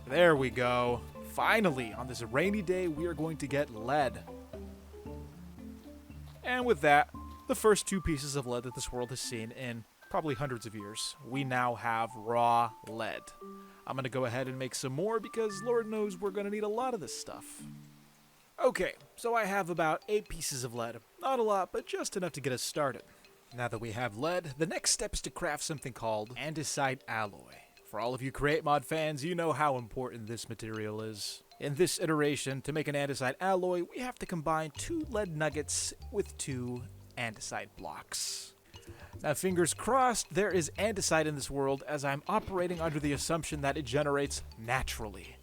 There we go. Finally, on this rainy day, we are going to get lead. And with that, the first 2 pieces of lead that this world has seen in probably hundreds of years. We now have raw lead. I'm going to go ahead and make some more because Lord knows we're going to need a lot of this stuff. Okay, so I have about 8 pieces of lead. Not a lot, but just enough to get us started. Now that we have lead, the next step is to craft something called andesite alloy. For all of you Create Mod fans, you know how important this material is. In this iteration, to make an andesite alloy, we have to combine 2 lead nuggets with 2 andesite blocks. Now, fingers crossed, there is andesite in this world, as I'm operating under the assumption that it generates naturally.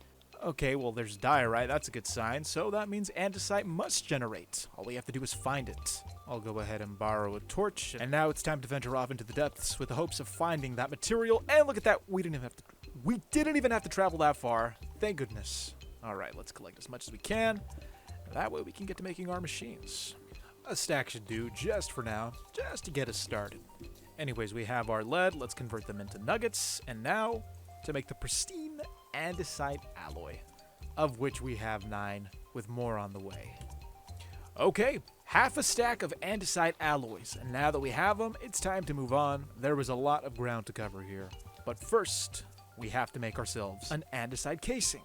Okay, well, there's diorite, that's a good sign, so that means andesite must generate. All we have to do is find it. I'll go ahead and borrow a torch, and now it's time to venture off into the depths with the hopes of finding that material. And look at that, we didn't even have to travel that far. Thank goodness. Alright, let's collect as much as we can. That way we can get to making our machines. A stack should do just for now, just to get us started. Anyways, we have our lead. Let's convert them into nuggets. And now, to make the pristine andesite alloy, of which we have 9, with more on the way. Okay, half a stack of andesite alloys. And now that we have them, it's time to move on. There was a lot of ground to cover here. But first, we have to make ourselves an andesite casing.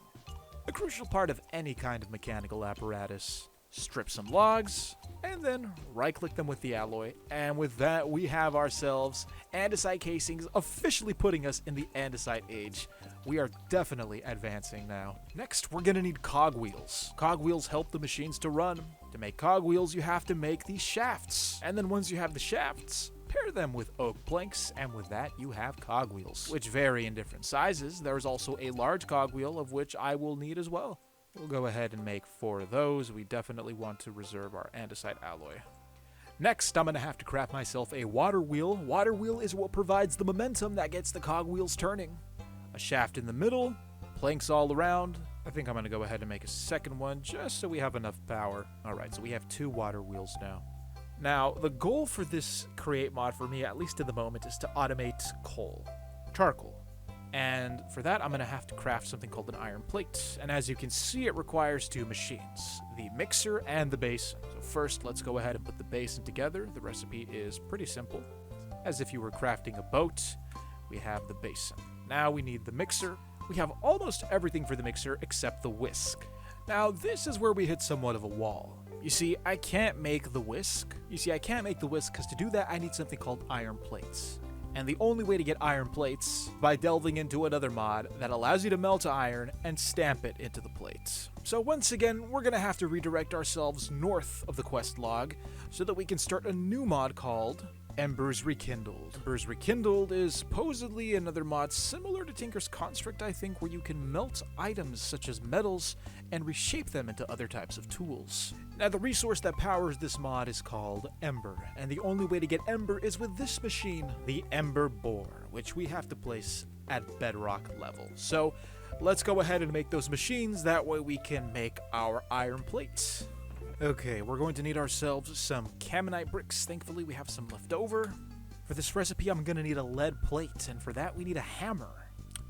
A crucial part of any kind of mechanical apparatus. Strip some logs, and then right-click them with the alloy, and with that we have ourselves andesite casings, officially putting us in the andesite age. We are definitely advancing now. Next, we're gonna need cogwheels. Cogwheels help the machines to run. To make cogwheels, you have to make these shafts, and then once you have the shafts, pair them with oak planks, and with that you have cogwheels, which vary in different sizes. There is also a large cogwheel, of which I will need as well. We'll go ahead and make 4 of those. We definitely want to reserve our andesite alloy. Next, I'm going to have to craft myself a water wheel. Water wheel is what provides the momentum that gets the cogwheels turning. A shaft in the middle, planks all around. I think I'm going to go ahead and make a second one just so we have enough power. Alright, so we have 2 water wheels now. Now, the goal for this create mod for me, at least in the moment, is to automate charcoal. And for that, I'm going to have to craft something called an iron plate. And as you can see, it requires 2 machines, the mixer and the basin. So first, let's go ahead and put the basin together. The recipe is pretty simple. As if you were crafting a boat, we have the basin. Now we need the mixer. We have almost everything for the mixer except the whisk. Now, this is where we hit somewhat of a wall. You see, I can't make the whisk. Because to do that, I need something called iron plates. And the only way to get iron plates by delving into another mod that allows you to melt iron and stamp it into the plates. So once again, we're going to have to redirect ourselves north of the quest log so that we can start a new mod called Embers Rekindled. Embers Rekindled is supposedly another mod similar to Tinker's Construct, I think, where you can melt items such as metals and reshape them into other types of tools. Now, the resource that powers this mod is called Ember, and the only way to get Ember is with this machine, the Ember Bore, which we have to place at bedrock level. So, let's go ahead and make those machines, that way we can make our iron plates. Okay, we're going to need ourselves some Caminite bricks. Thankfully, we have some left over. For this recipe, I'm going to need a lead plate, and for that, we need a hammer.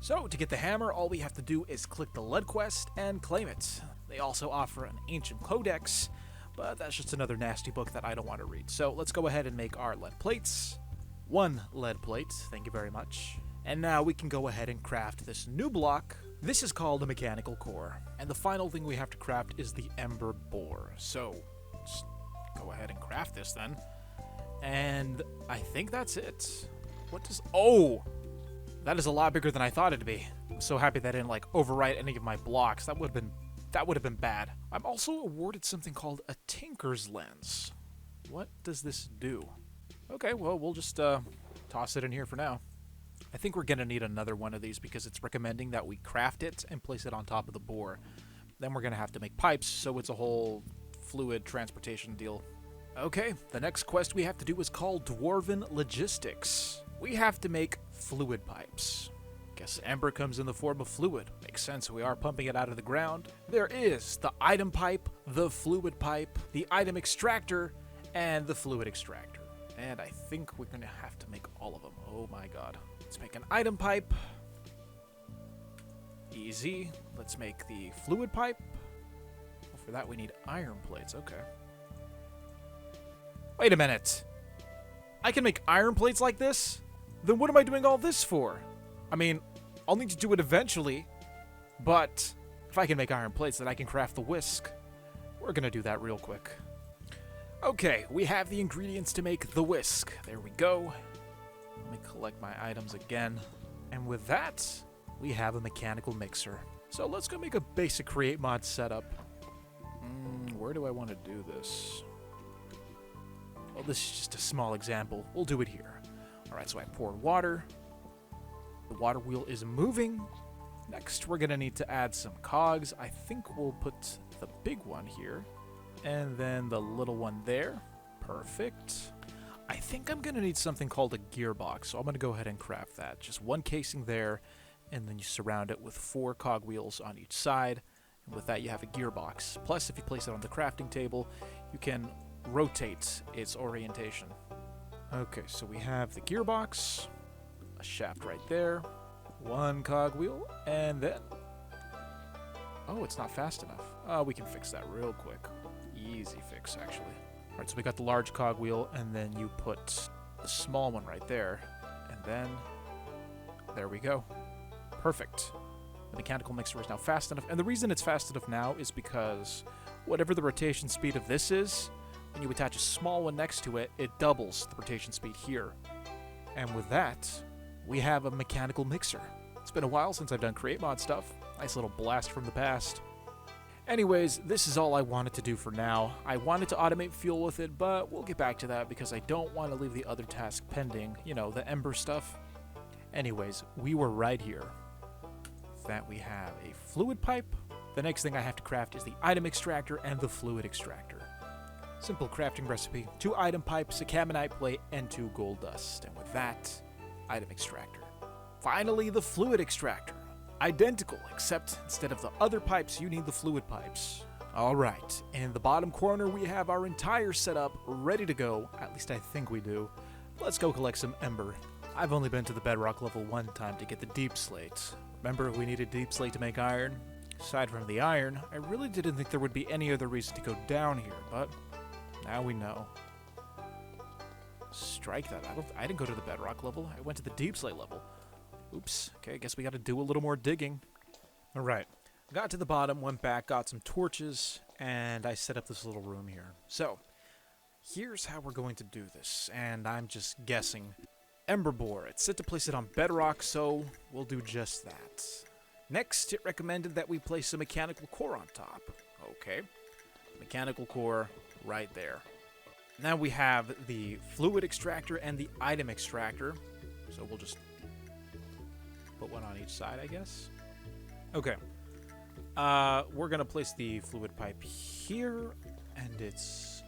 So, to get the hammer, all we have to do is click the lead quest and claim it. They also offer an ancient codex, but that's just another nasty book that I don't want to read. So, let's go ahead and make our lead plates. 1 lead plate, thank you very much. And now we can go ahead and craft this new block. This is called a mechanical core. And the final thing we have to craft is the Ember Bore. So, let's go ahead and craft this then. And I think that's it. Oh! That is a lot bigger than I thought it'd be. I'm so happy that I didn't, overwrite any of my blocks. That would have been bad. I'm also awarded something called a Tinker's Lens. What does this do? Okay, well, we'll just, toss it in here for now. I think we're going to need another one of these because it's recommending that we craft it and place it on top of the bore. Then we're going to have to make pipes, so it's a whole fluid transportation deal. Okay, the next quest we have to do is called Dwarven Logistics. We have to make fluid pipes. Guess ember comes in the form of fluid. Makes sense, we are pumping it out of the ground. There is the item pipe, the fluid pipe, the item extractor, and the fluid extractor. And I think we're going to have to make all of them. Oh my god. Let's make an item pipe. Easy. Let's make the fluid pipe. Well, for that we need iron plates. Okay. Wait a minute. I can make iron plates like this? Then what am I doing all this for? I mean, I'll need to do it eventually. But if I can make iron plates, then I can craft the whisk. We're gonna do that real quick. Okay, we have the ingredients to make the whisk. There we go. Let me collect my items again. And with that, we have a mechanical mixer. So let's go make a basic create mod setup. Where do I want to do this? Well, this is just a small example. We'll do it here. Alright, so I poured water. The water wheel is moving. Next, we're going to need to add some cogs. I think we'll put the big one here. And then the little one there. Perfect. I think I'm going to need something called a gearbox, so I'm going to go ahead and craft that. Just one casing there, and then you surround it with 4 cogwheels on each side. And with that, you have a gearbox. Plus, if you place it on the crafting table, you can rotate its orientation. Okay, so we have the gearbox, a shaft right there, 1 cogwheel, and then... Oh, it's not fast enough. We can fix that real quick. Easy fix, actually. Alright, so we got the large cogwheel, and then you put the small one right there, and then there we go. Perfect. The mechanical mixer is now fast enough, and the reason it's fast enough now is because whatever the rotation speed of this is, when you attach a small one next to it, it doubles the rotation speed here. And with that, we have a mechanical mixer. It's been a while since I've done create mod stuff. Nice little blast from the past. Anyways, this is all I wanted to do for now. I wanted to automate fuel with it, but we'll get back to that because I don't want to leave the other task pending. You know, the ember stuff. Anyways, we were right here. With that, we have a fluid pipe. The next thing I have to craft is the item extractor and the fluid extractor. Simple crafting recipe. 2 item pipes, a caminite plate, and 2 gold dust. And with that, item extractor. Finally, the fluid extractor. Identical, except instead of the other pipes, you need the fluid pipes. Alright, in the bottom corner we have our entire setup ready to go. At least I think we do. Let's go collect some ember. I've only been to the bedrock level 1 time to get the deep slate. Remember, we needed deep slate to make iron? Aside from the iron, I really didn't think there would be any other reason to go down here, but now we know. Strike that. I didn't go to the bedrock level. I went to the deep slate level. Oops. Okay, I guess we got to do a little more digging. Alright. Got to the bottom, went back, got some torches, and I set up this little room here. So, here's how we're going to do this, and I'm just guessing. Ember bore. It's set to place it on bedrock, so we'll do just that. Next, it recommended that we place a mechanical core on top. Okay. Mechanical core right there. Now we have the fluid extractor and the item extractor. So we'll just put one on each side, I guess. Okay. We're going to place the fluid pipe here, and it's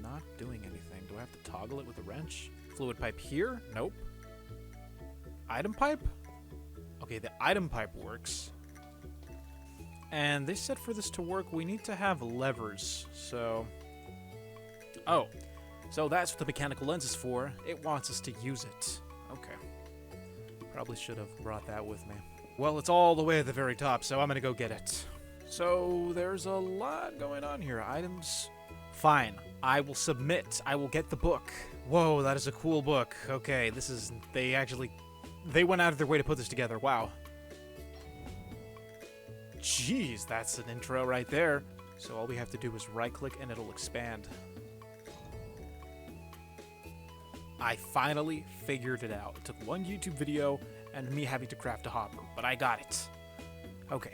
not doing anything. Do I have to toggle it with a wrench? Fluid pipe here? Nope. Item pipe? Okay, the item pipe works. And they said for this to work, we need to have levers, so... Oh, so that's what the mechanical lens is for. It wants us to use it. Okay. Probably should have brought that with me. Well, it's all the way at the very top, so I'm gonna go get it. So, there's a lot going on here. Items... Fine. I will submit. I will get the book. Whoa, that is a cool book. Okay, this is... They went out of their way to put this together. Wow. Jeez, that's an intro right there. So all we have to do is right-click and it'll expand. I finally figured it out. It took one YouTube video and me having to craft a hopper, but I got it. Okay.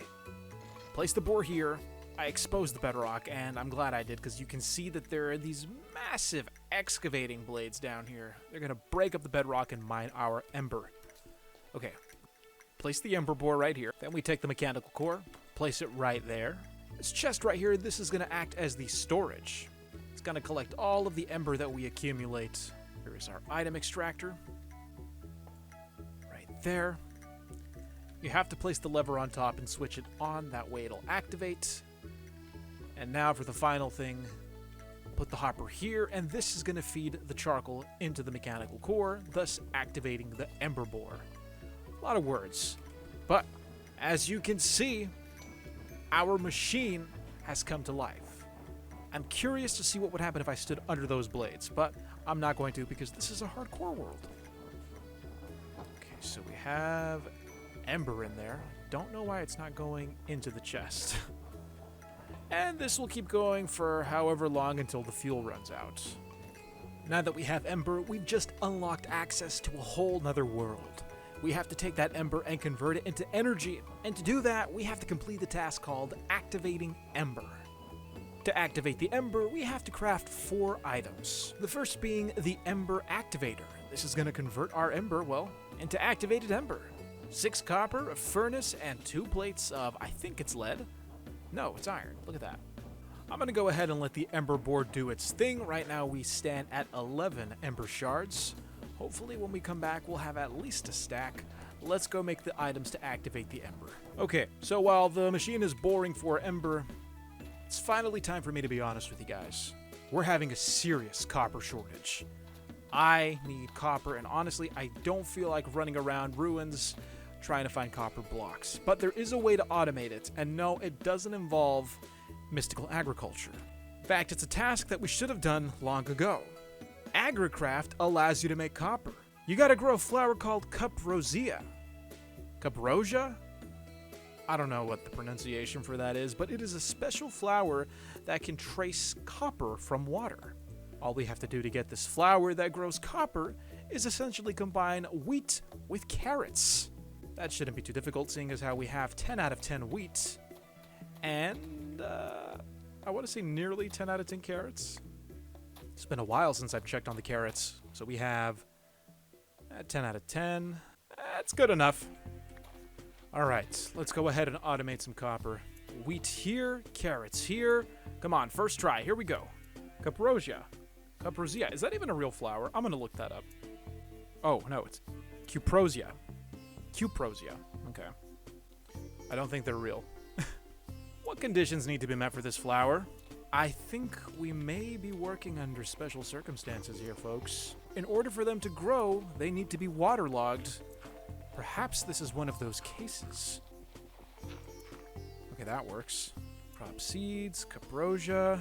Place the bore here. I exposed the bedrock, and I'm glad I did, because you can see that there are these massive excavating blades down here. They're going to break up the bedrock and mine our ember. Okay. Place the ember bore right here. Then we take the mechanical core, place it right there. This chest right here, this is going to act as the storage. It's going to collect all of the ember that we accumulate. Here is our item extractor. Right there. You have to place the lever on top and switch it on. That way it'll activate. And now for the final thing. Put the hopper here, and this is going to feed the charcoal into the mechanical core, thus activating the ember bore. A lot of words. But, as you can see, our machine has come to life. I'm curious to see what would happen if I stood under those blades, but I'm not going to because this is a hardcore world. Okay, so we have ember in there. Don't know why it's not going into the chest. And this will keep going for however long until the fuel runs out. Now that we have ember, we've just unlocked access to a whole nother world. We have to take that ember and convert it into energy, and to do that, we have to complete the task called Activating Ember. To activate the ember, we have to craft 4 items. The first being the Ember Activator. This is going to convert our ember, well, into activated ember. 6 copper, a furnace, and 2 plates of, I think it's lead. No, it's iron. Look at that. I'm going to go ahead and let the ember board do its thing. Right now we stand at 11 ember shards. Hopefully when we come back we'll have at least a stack. Let's go make the items to activate the ember. Okay, so while the machine is boring for ember, it's finally time for me to be honest with you guys. We're having a serious copper shortage. I need copper, and honestly, I don't feel like running around ruins trying to find copper blocks. But there is a way to automate it, and no, it doesn't involve mystical agriculture. In fact, it's a task that we should have done long ago. Agricraft allows you to make copper. You gotta grow a flower called cuprosea. Cuprosia? I don't know what the pronunciation for that is, but it is a special flower that can trace copper from water. All we have to do to get this flower that grows copper is essentially combine wheat with carrots. That shouldn't be too difficult, seeing as how we have 10 out of 10 wheat. And, I want to say nearly 10 out of 10 carrots. It's been a while since I've checked on the carrots. So we have 10 out of 10. That's good enough. Alright, let's go ahead and automate some copper. Wheat here, carrots here, Come on, first try. Here we go. Caprosia. Caprosia. Is that even a real flower? I'm going to look that up. Oh, no, it's Cuprosia. Cuprosia. Okay. I don't think they're real. What conditions need to be met for this flower? I think we may be working under special circumstances here, folks. In order for them to grow, they need to be waterlogged. Perhaps this is one of those cases. Okay, that works. Crop seeds, caprosia.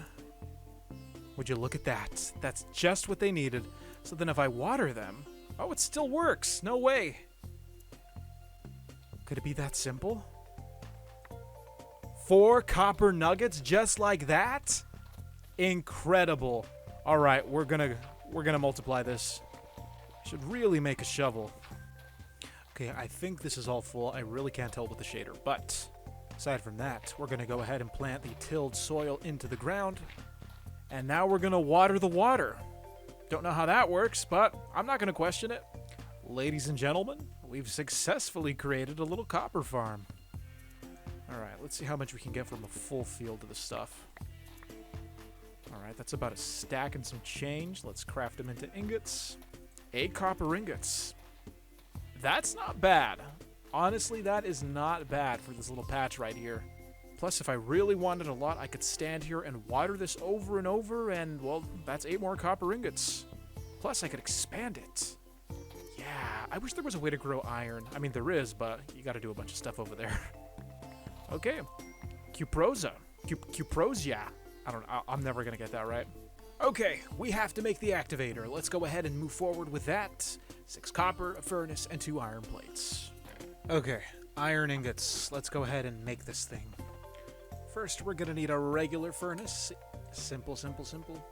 Would you look at that? That's just what they needed. So then if I water them... Oh, it still works! No way! Could it be that simple? 4 copper nuggets just like that? Incredible. All right, we're gonna multiply this. Should really make a shovel. Okay, I think this is all full. I really can't tell with the shader, but aside from that, we're gonna go ahead and plant the tilled soil into the ground. And now we're gonna water the water. Don't know how that works, but I'm not gonna question it. Ladies and gentlemen, we've successfully created a little copper farm. Alright, let's see how much we can get from a full field of this stuff. Alright, that's about a stack and some change. Let's craft them into ingots. 8 copper ingots. That's not bad. Honestly, that is not bad for this little patch right here. Plus, if I really wanted a lot, I could stand here and water this over and over, and, well, that's 8 more copper ingots. Plus, I could expand it. Yeah, I wish there was a way to grow iron. I mean, there is, but you gotta do a bunch of stuff over there. Okay. Cuprosia. Cuprosia. I don't know. I'm never gonna get that right. Okay, we have to make the activator. Let's go ahead and move forward with that. 6 copper, a furnace, and 2 iron plates. Okay, iron ingots. Let's go ahead and make this thing. First, we're gonna need a regular furnace. Simple, simple, simple.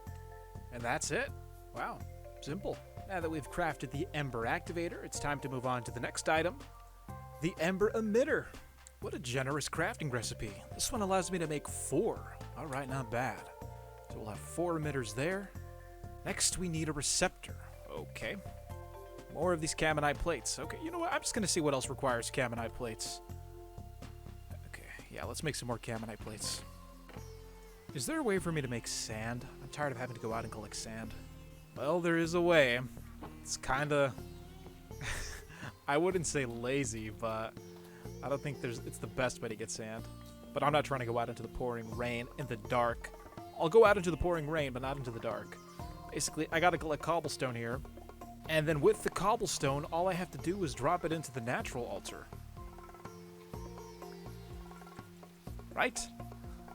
And that's it. Wow, simple. Now that we've crafted the ember activator, it's time to move on to the next item. The ember emitter. What a generous crafting recipe. This one allows me to make 4. Alright, not bad. So we'll have 4 emitters there. Next, we need a receptor. Okay. More of these caminite plates. Okay, you know what? I'm just gonna see what else requires caminite plates. Okay, yeah, let's make some more caminite plates. Is there a way for me to make sand? I'm tired of having to go out and collect sand. Well, there is a way. It's kinda... I wouldn't say lazy, but... I don't think it's the best way to get sand. But I'm not trying to go out into the pouring rain in the dark. I'll go out into the pouring rain, but not into the dark. Basically, I gotta collect cobblestone here. And then with the cobblestone, all I have to do is drop it into the natural altar. Right?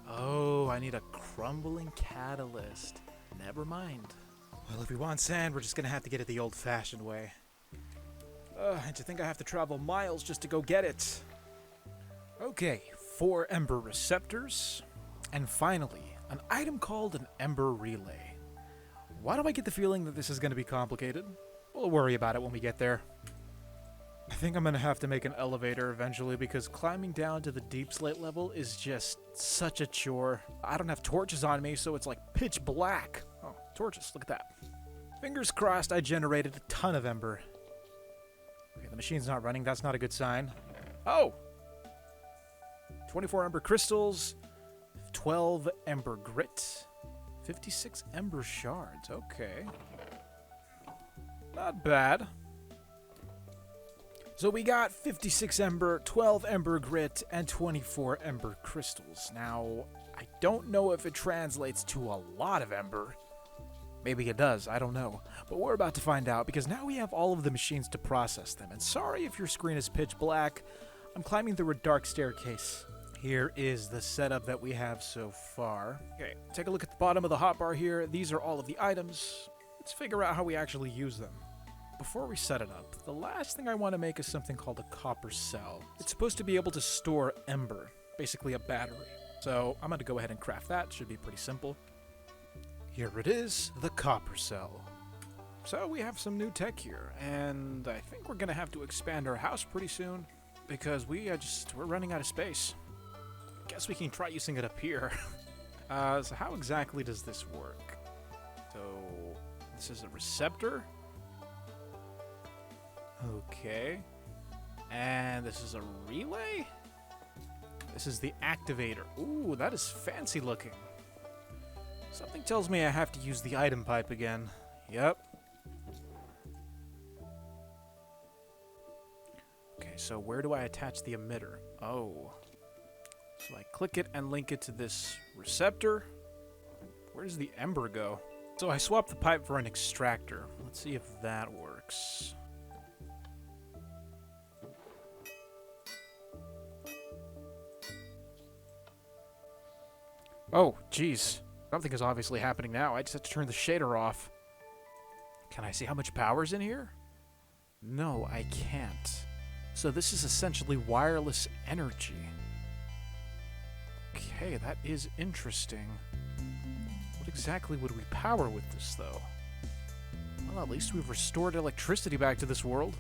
Oh, I need a crumbling catalyst. Never mind. Well, if we want sand, we're just gonna have to get it the old-fashioned way. And to think I have to travel miles just to go get it. Okay, 4 ember receptors. And finally, an item called an ember relay. Why do I get the feeling that this is going to be complicated? We'll worry about it when we get there. I think I'm going to have to make an elevator eventually because climbing down to the deep slate level is just such a chore. I don't have torches on me, so it's like pitch black. Oh, torches, look at that. Fingers crossed I generated a ton of ember. Okay, the machine's not running. That's not a good sign. Oh! 24 ember crystals, 12 ember grit, 56 ember shards. Okay. Not bad. So we got 56 ember, 12 ember grit, and 24 ember crystals. Now, I don't know if it translates to a lot of ember. Maybe it does, I don't know. But we're about to find out because now we have all of the machines to process them. And sorry if your screen is pitch black. I'm climbing through a dark staircase. Here is the setup that we have so far. Okay, take a look at the bottom of the hotbar here. These are all of the items. Let's figure out how we actually use them. Before we set it up, the last thing I want to make is something called a copper cell. It's supposed to be able to store ember, basically a battery. So I'm going to go ahead and craft that. Should be pretty simple. Here it is, the copper cell. So we have some new tech here, and I think we're going to have to expand our house pretty soon because we're running out of space. Guess we can try using it up here. So how exactly does this work? So this is a receptor. Okay. And this is a relay? This is the activator. Ooh, that is fancy looking. Something tells me I have to use the item pipe again. Yep. Okay, so where do I attach the emitter? Oh. So I click it and link it to this receptor. Where does the ember go? So I swapped the pipe for an extractor. Let's see if that works. Oh, geez. Something is obviously happening now. I just have to turn the shader off. Can I see how much power's in here? No, I can't. So this is essentially wireless energy. Okay, that is interesting. What exactly would we power with this, though? Well, at least we've restored electricity back to this world.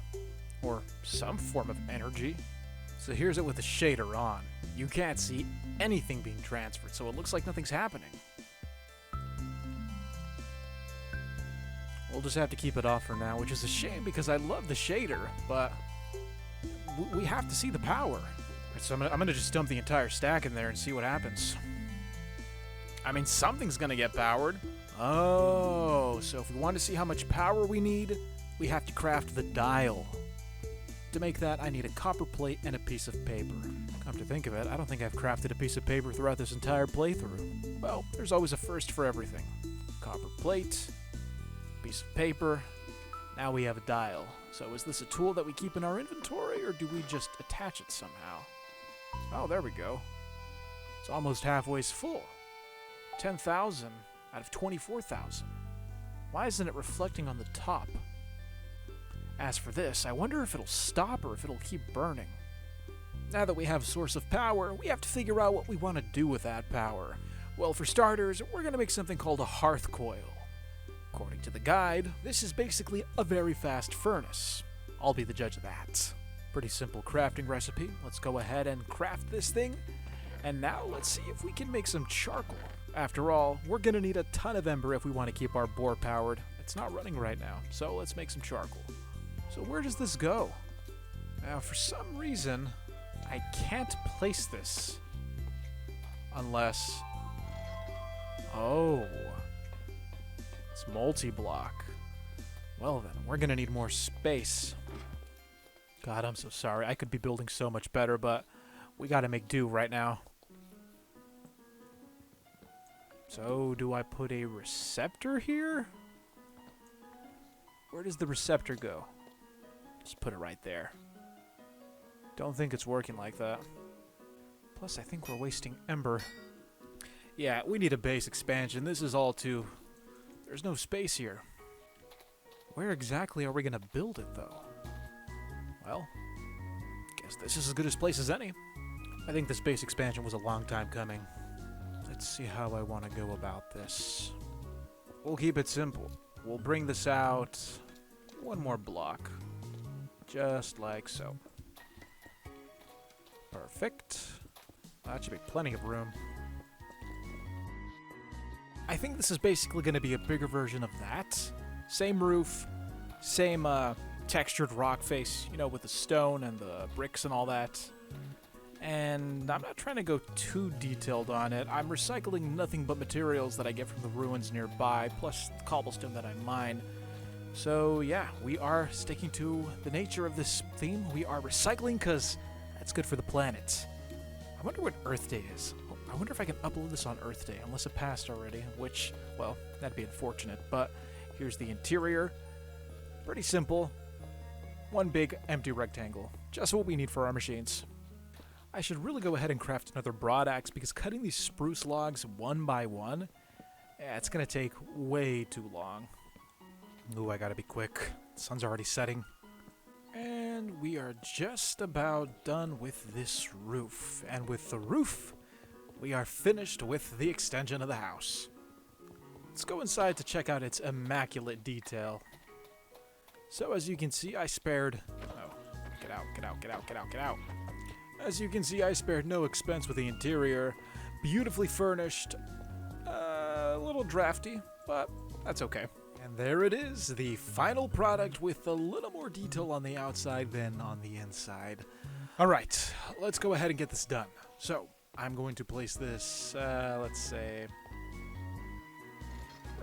Or some form of energy. So here's it with the shader on. You can't see anything being transferred, so it looks like nothing's happening. We'll just have to keep it off for now, which is a shame because I love the shader, but we have to see the power. So I'm gonna just dump the entire stack in there and see what happens. I mean, something's gonna get powered. Oh, so if we want to see how much power we need, we have to craft the dial. To make that, I need a copper plate and a piece of paper. Come to think of it, I don't think I've crafted a piece of paper throughout this entire playthrough. Well, there's always a first for everything. Copper plate, piece of paper, now we have a dial. So is this a tool that we keep in our inventory, or do we just attach it somehow? Oh, there we go. It's almost halfway full. 10,000 out of 24,000. Why isn't it reflecting on the top? As for this, I wonder if it'll stop or if it'll keep burning. Now that we have a source of power, we have to figure out what we want to do with that power. Well, for starters, we're going to make something called a hearth coil. According to the guide, this is basically a very fast furnace. I'll be the judge of that. Pretty simple crafting recipe. Let's go ahead and craft this thing. And now let's see if we can make some charcoal. After all, we're going to need a ton of ember if we want to keep our boar powered. It's not running right now, so let's make some charcoal. So where does this go? Now, for some reason, I can't place this. Unless... Oh... It's multi-block. Well then, we're gonna need more space. God, I'm so sorry. I could be building so much better, but we gotta make do right now. So, do I put a receptor here? Where does the receptor go? Just put it right there. Don't think it's working like that. Plus, I think we're wasting ember. Yeah, we need a base expansion. This is all too... There's no space here. Where exactly are we going to build it, though? Well, guess this is as good a place as any. I think this base expansion was a long time coming. Let's see how I want to go about this. We'll keep it simple. We'll bring this out one more block. Just like so. Perfect. That should be plenty of room. I think this is basically going to be a bigger version of that. Same roof, same textured rock face, you know, with the stone and the bricks and all that. And I'm not trying to go too detailed on it. I'm recycling nothing but materials that I get from the ruins nearby, plus the cobblestone that I mine. So yeah, we are sticking to the nature of this theme. We are recycling because that's good for the planet. I wonder what Earth Day is. I wonder if I can upload this on Earth Day, unless it passed already, which, well, that'd be unfortunate. But here's the interior. Pretty simple. One big empty rectangle. Just what we need for our machines. I should really go ahead and craft another broad axe, because cutting these spruce logs one by one, yeah, it's going to take way too long. Ooh, I gotta be quick. The sun's already setting. And we are just about done with this roof. And with the roof, we are finished with the extension of the house. Let's go inside to check out its immaculate detail. So as you can see, I spared... Oh, get out, get out, get out, get out, get out. As you can see, I spared no expense with the interior. Beautifully furnished. A little drafty, but that's okay. And there it is, the final product with a little more detail on the outside than on the inside. Alright, let's go ahead and get this done. So, I'm going to place this, let's say,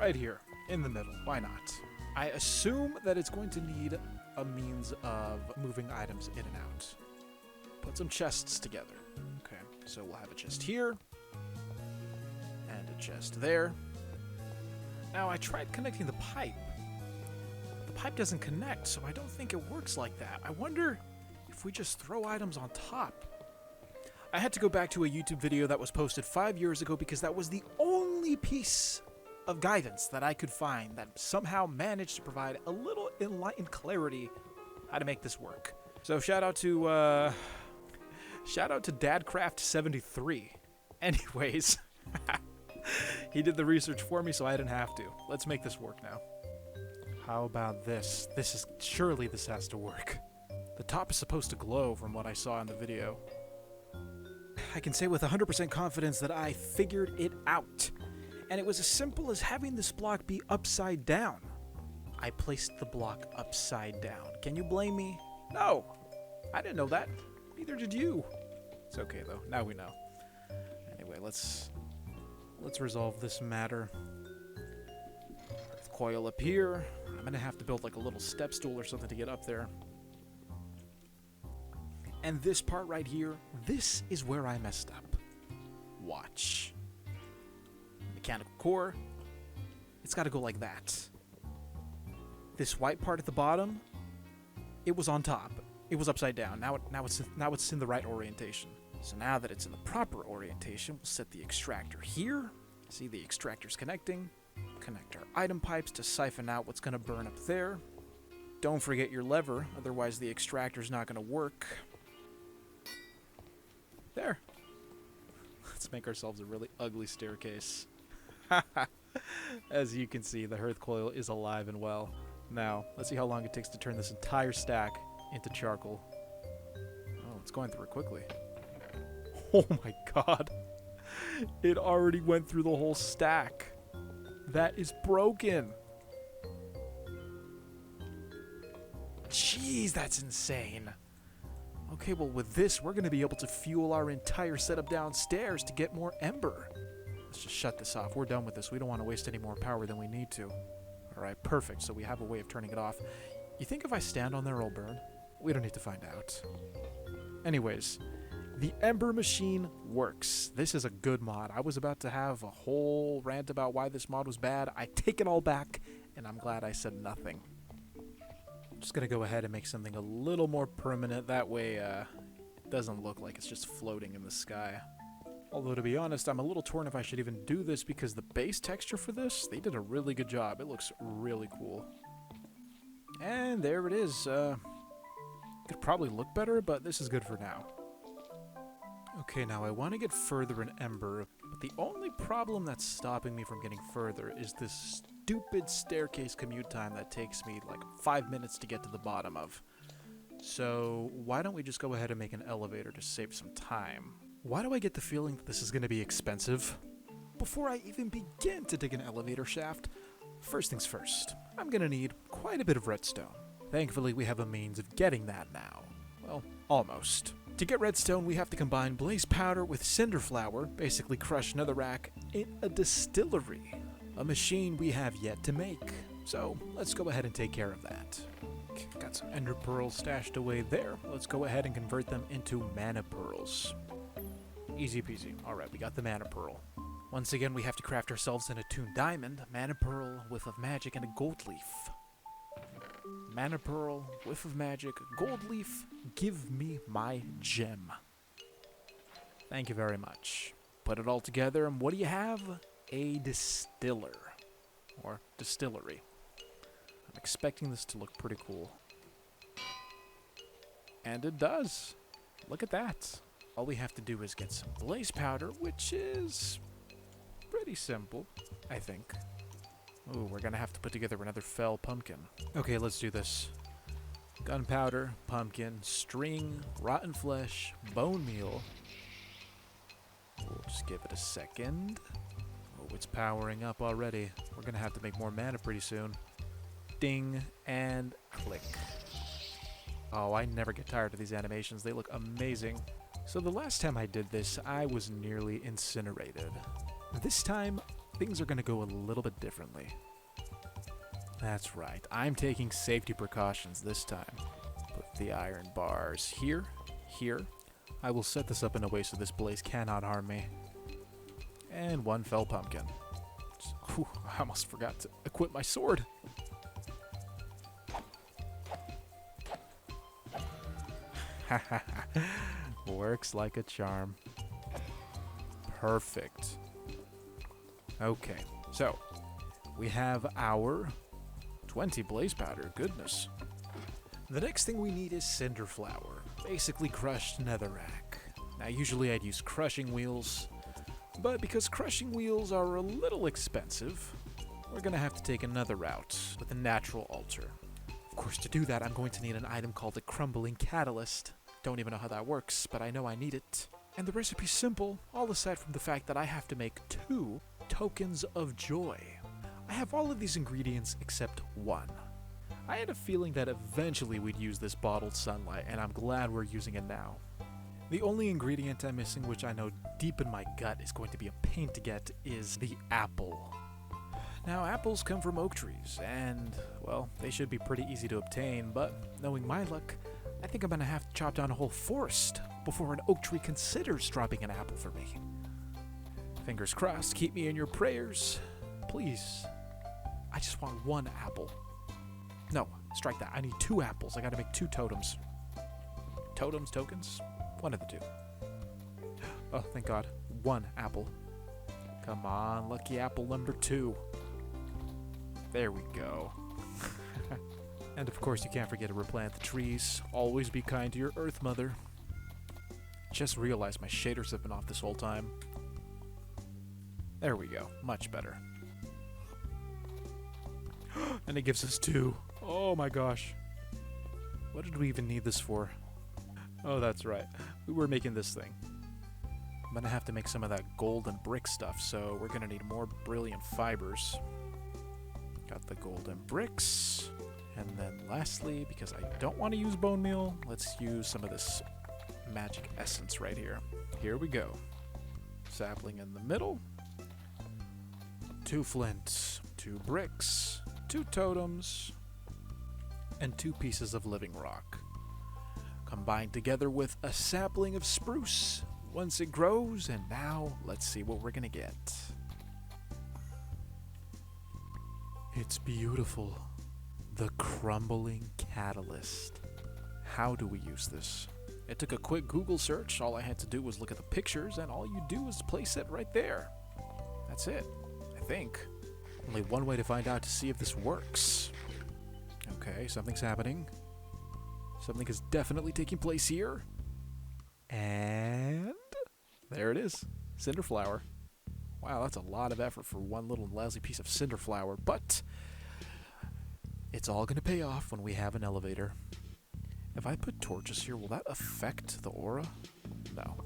right here, in the middle. Why not? I assume that it's going to need a means of moving items in and out. Put some chests together. Okay, so we'll have a chest here, and a chest there. Now, I tried connecting the pipe. The pipe doesn't connect, so I don't think it works like that. I wonder if we just throw items on top. I had to go back to a YouTube video that was posted 5 years ago because that was the only piece of guidance that I could find that somehow managed to provide a little enlightened clarity how to make this work. So shout out to Dadcraft73. Anyways, he did the research for me, so I didn't have to. Let's make this work now. How about this? Surely this has to work. The top is supposed to glow from what I saw in the video. I can say with 100% confidence that I figured it out. And it was as simple as having this block be upside down. I placed the block upside down. Can you blame me? No! I didn't know that. Neither did you. It's okay though. Now we know. Anyway, let's resolve this matter. Earth coil up here. I'm gonna have to build like a little step stool or something to get up there. And this part right here, this is where I messed up. Watch. Mechanical core. It's got to go like that. This white part at the bottom, it was on top. It was upside down. Now it's in the right orientation. So now that it's in the proper orientation, we'll set the extractor here. See the extractor's connecting. Connect our item pipes to siphon out what's going to burn up there. Don't forget your lever, otherwise the extractor's not going to work. There. Let's make ourselves a really ugly staircase. As you can see, the hearth coil is alive and well. Now, let's see how long it takes to turn this entire stack into charcoal. Oh, it's going through it quickly. Oh my god. It already went through the whole stack. That is broken. Jeez, that's insane. Okay, well with this, we're going to be able to fuel our entire setup downstairs to get more ember. Let's just shut this off. We're done with this. We don't want to waste any more power than we need to. Alright, perfect. So we have a way of turning it off. You think if I stand on there it'll burn? We don't need to find out. Anyways, the ember machine works. This is a good mod. I was about to have a whole rant about why this mod was bad. I take it all back, and I'm glad I said nothing. Just gonna go ahead and make something a little more permanent. That way, it doesn't look like it's just floating in the sky. Although, to be honest, I'm a little torn if I should even do this because the base texture for this, they did a really good job. It looks really cool. And there it is. Could probably look better, but this is good for now. Okay, now I want to get further in Ember, but the only problem that's stopping me from getting further is this stupid staircase commute time that takes me like 5 minutes to get to the bottom of. So why don't we just go ahead and make an elevator to save some time? Why do I get the feeling that this is going to be expensive? Before I even begin to dig an elevator shaft, first things first, I'm going to need quite a bit of redstone. Thankfully, we have a means of getting that now. Well, almost. To get redstone, we have to combine blaze powder with cinder flour, basically crush netherrack, in a distillery. A machine we have yet to make. So, let's go ahead and take care of that. Got some ender pearls stashed away there. Let's go ahead and convert them into mana pearls. Easy peasy. Alright, we got the mana pearl. Once again, we have to craft ourselves an attuned diamond, mana pearl, whiff of magic, and a gold leaf. Mana pearl, whiff of magic, gold leaf, give me my gem. Thank you very much. Put it all together, and what do you have? A distiller. Or distillery. I'm expecting this to look pretty cool. And it does. Look at that. All we have to do is get some blaze powder, which is pretty simple, I think. Ooh, we're gonna have to put together another fell pumpkin. Okay, let's do this. Gunpowder, pumpkin, string, rotten flesh, bone meal. We'll just give it a second. Oh, it's powering up already. We're gonna have to make more mana pretty soon. Ding and click. Oh, I never get tired of these animations. They look amazing. So the last time I did this, I was nearly incinerated. This time, things are going to go a little bit differently. That's right, I'm taking safety precautions this time. Put the iron bars here, here. I will set this up in a way so this blaze cannot harm me. And one fell pumpkin. Whew, I almost forgot to equip my sword. Works like a charm. Perfect. Okay, so we have our 20 blaze powder. Goodness. The next thing we need is cinder flour, basically crushed netherrack. Now, usually I'd use crushing wheels, but because crushing wheels are a little expensive, we're gonna have to take another route with a natural altar. Of course, to do that, I'm going to need an item called a crumbling catalyst. Don't even know how that works, but I know I need it. And the recipe's simple, all aside from the fact that I have to make 2 tokens of joy. I have all of these ingredients except one. I had a feeling that eventually we'd use this bottled sunlight, and I'm glad we're using it now. The only ingredient I'm missing, which I know deep in my gut is going to be a pain to get, is the apple. Now, apples come from oak trees, and, well, they should be pretty easy to obtain, but knowing my luck, I think I'm gonna have to chop down a whole forest before an oak tree considers dropping an apple for me. Fingers crossed, keep me in your prayers. Please. I just want 1 apple. No, strike that. I need 2 apples. I gotta make 2 totems. Totems, tokens? One of the 2. Oh, thank God. 1 apple. Come on, lucky apple number 2. There we go. And of course, you can't forget to replant the trees. Always be kind to your earth mother. Just realized my shaders have been off this whole time. There we go. Much better. And it gives us 2. Oh my gosh. What did we even need this for? Oh, that's right. We were making this thing. I'm gonna have to make some of that golden brick stuff, so we're gonna need more brilliant fibers. Got the golden bricks. And then lastly, because I don't want to use bone meal, let's use some of this magic essence right here. Here we go. Sapling in the middle. 2 flints, 2 bricks, 2 totems, and 2 pieces of living rock. Combined together with a sapling of spruce once it grows, and now let's see what we're gonna get. It's beautiful. The crumbling catalyst. How do we use this? It took a quick Google search. All I had to do was look at the pictures, and all you do is place it right there. That's it, I think. Only one way to find out to see if this works. Okay, something's happening. Something is definitely taking place here. And there it is. Cinder flour. Wow, that's a lot of effort for one little lousy piece of cinder flour, but it's all going to pay off when we have an elevator. If I put torches here, will that affect the aura? No.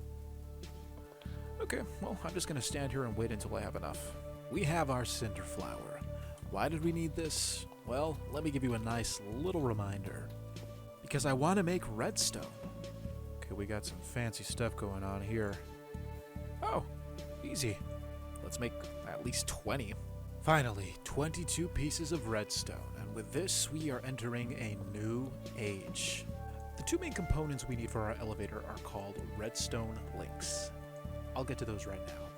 Okay, well, I'm just going to stand here and wait until I have enough. We have our cinder flour. Why did we need this? Well, let me give you a nice little reminder. Because I want to make redstone. Okay, we got some fancy stuff going on here. Oh, easy. Let's make at least 20. Finally, 22 pieces of redstone, and with this, we are entering a new age. The 2 main components we need for our elevator are called redstone links. I'll get to those right now.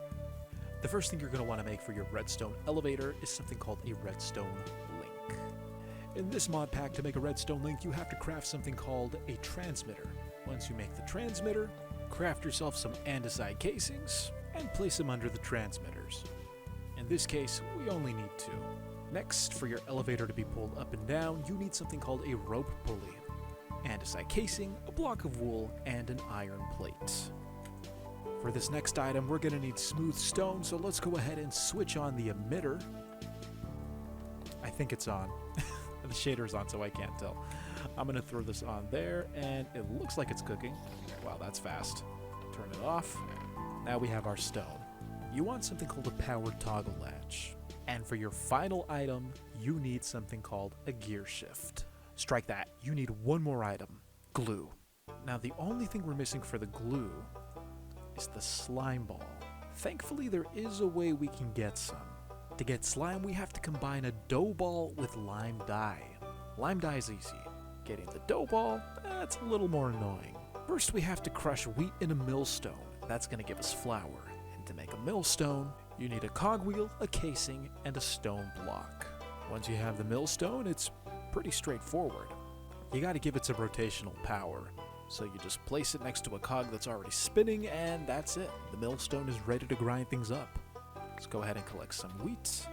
The first thing you're going to want to make for your redstone elevator is something called a redstone link. In this mod pack, to make a redstone link, you have to craft something called a transmitter. Once you make the transmitter, craft yourself some andesite casings, and place them under the transmitters. In this case, we only need 2. Next, for your elevator to be pulled up and down, you need something called a rope pulley, andesite casing, a block of wool, and an iron plate. For this next item, we're going to need smooth stone, so let's go ahead and switch on the emitter. I think it's on. The shader's on, so I can't tell. I'm going to throw this on there, and it looks like it's cooking. Wow, that's fast. Turn it off. Now we have our stone. You want something called a powered toggle latch. And for your final item, you need something called a gear shift. Strike that. You need one more item, glue. Now the only thing we're missing for the glue is the slime ball. Thankfully, there is a way we can get some. To get slime, we have to combine a dough ball with lime dye. Lime dye is easy. Getting the dough ball, that's a little more annoying. First, we have to crush wheat in a millstone. That's going to give us flour. And to make a millstone, you need a cogwheel, a casing, and a stone block. Once you have the millstone, it's pretty straightforward. You got to give it some rotational power. So you just place it next to a cog that's already spinning, and that's it. The millstone is ready to grind things up. Let's go ahead and collect some wheat.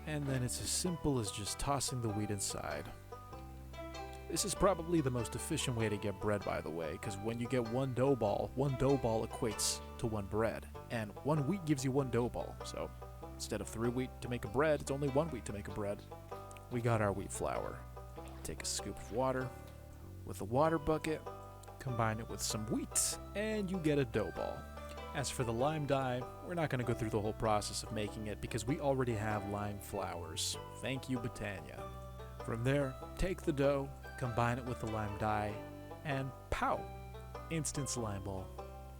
And then it's as simple as just tossing the wheat inside. This is probably the most efficient way to get bread, by the way, because when you get one dough ball equates to one bread. And one wheat gives you one dough ball. So instead of 3 wheat to make a bread, it's only 1 wheat to make a bread. We got our wheat flour. Take a scoop of water. With a water bucket, combine it with some wheat, and you get a dough ball. As for the lime dye, we're not going to go through the whole process of making it because we already have lime flowers. Thank you, Britannia. From there, take the dough, combine it with the lime dye, and pow! Instant slime ball.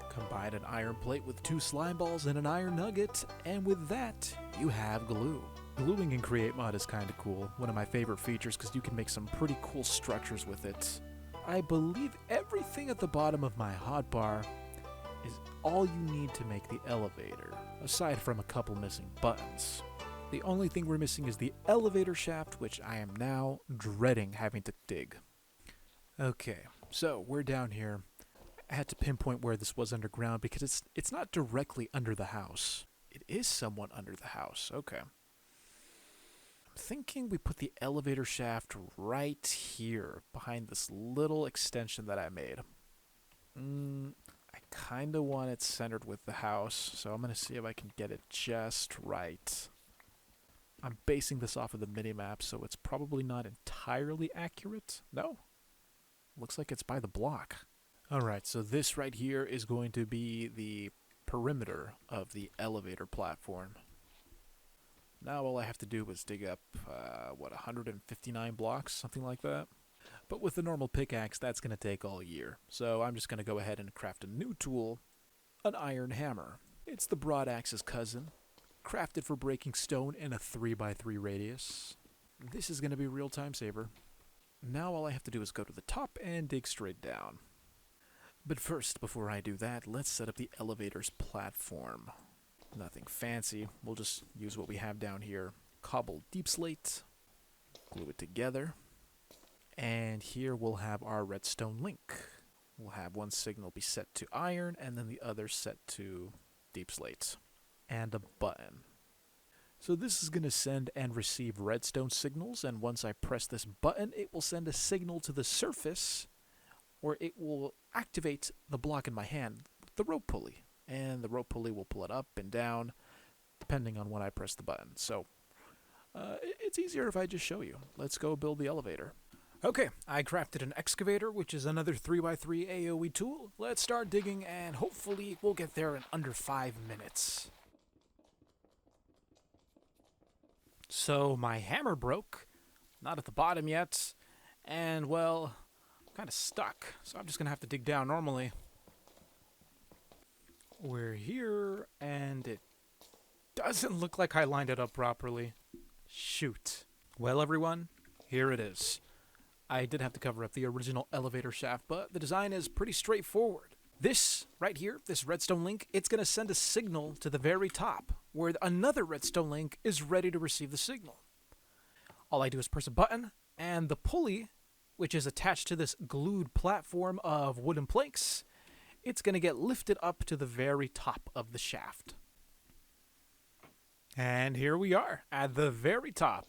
Combine an iron plate with 2 slime balls and an iron nugget, and with that, you have glue. Gluing in Create Mod is kind of cool, one of my favorite features because you can make some pretty cool structures with it. I believe everything at the bottom of my hotbar is all you need to make the elevator, aside from a couple missing buttons. The only thing we're missing is the elevator shaft, which I am now dreading having to dig. Okay, so we're down here. I had to pinpoint where this was underground because it's not directly under the house. It is somewhat under the house, okay. I'm thinking we put the elevator shaft right here, behind this little extension that I made. I kind of want it centered with the house, so I'm going to see if I can get it just right. I'm basing this off of the minimap, so it's probably not entirely accurate. No? Looks like it's by the block. Alright, so this right here is going to be the perimeter of the elevator platform. Now all I have to do is dig up, 159 blocks, something like that. But with the normal pickaxe, that's going to take all year. So I'm just going to go ahead and craft a new tool, an iron hammer. It's the broad axe's cousin, crafted for breaking stone in a 3x3 radius. This is going to be a real time saver. Now all I have to do is go to the top and dig straight down. But first, before I do that, let's set up the elevator's platform. Nothing fancy, we'll just use what we have down here. Cobble deep slate, glue it together, and here we'll have our redstone link. We'll have one signal be set to iron, and then the other set to deep slate. And a button. So this is going to send and receive redstone signals, and once I press this button, it will send a signal to the surface, or it will activate the block in my hand, the rope pulley. And the rope pulley will pull it up and down, depending on when I press the button. So, it's easier if I just show you. Let's go build the elevator. Okay, I crafted an excavator, which is another 3x3 AoE tool. Let's start digging, and hopefully we'll get there in under 5 minutes. So, my hammer broke. Not at the bottom yet. And, well, I'm kind of stuck. So I'm just going to have to dig down normally. We're here, and it doesn't look like I lined it up properly. Shoot. Well, everyone, here it is. I did have to cover up the original elevator shaft, but the design is pretty straightforward. This, right here, this redstone link, it's going to send a signal to the very top, where another redstone link is ready to receive the signal. All I do is press a button, and the pulley, which is attached to this glued platform of wooden planks, it's going to get lifted up to the very top of the shaft. And here we are, at the very top.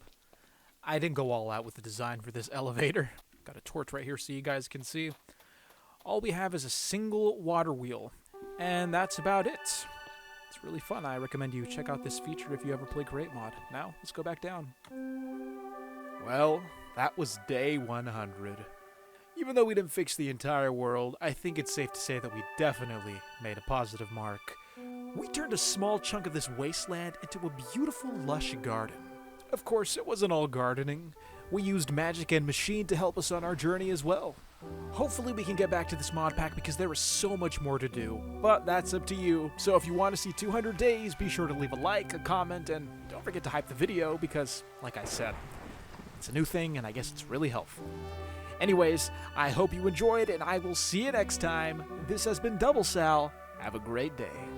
I didn't go all out with the design for this elevator. Got a torch right here so you guys can see. All we have is a single water wheel, and that's about it. It's really fun. I recommend you check out this feature if you ever play Create Mod. Now, let's go back down. Well, that was day 100. Even though we didn't fix the entire world, I think it's safe to say that we definitely made a positive mark. We turned a small chunk of this wasteland into a beautiful, lush garden. Of course, it wasn't all gardening. We used magic and machine to help us on our journey as well. Hopefully we can get back to this mod pack because there is so much more to do. But that's up to you. So if you want to see 200 days, be sure to leave a like, a comment, and don't forget to hype the video because, like I said, it's a new thing and I guess it's really helpful. Anyways, I hope you enjoyed and I will see you next time. This has been Doublesal. Have a great day.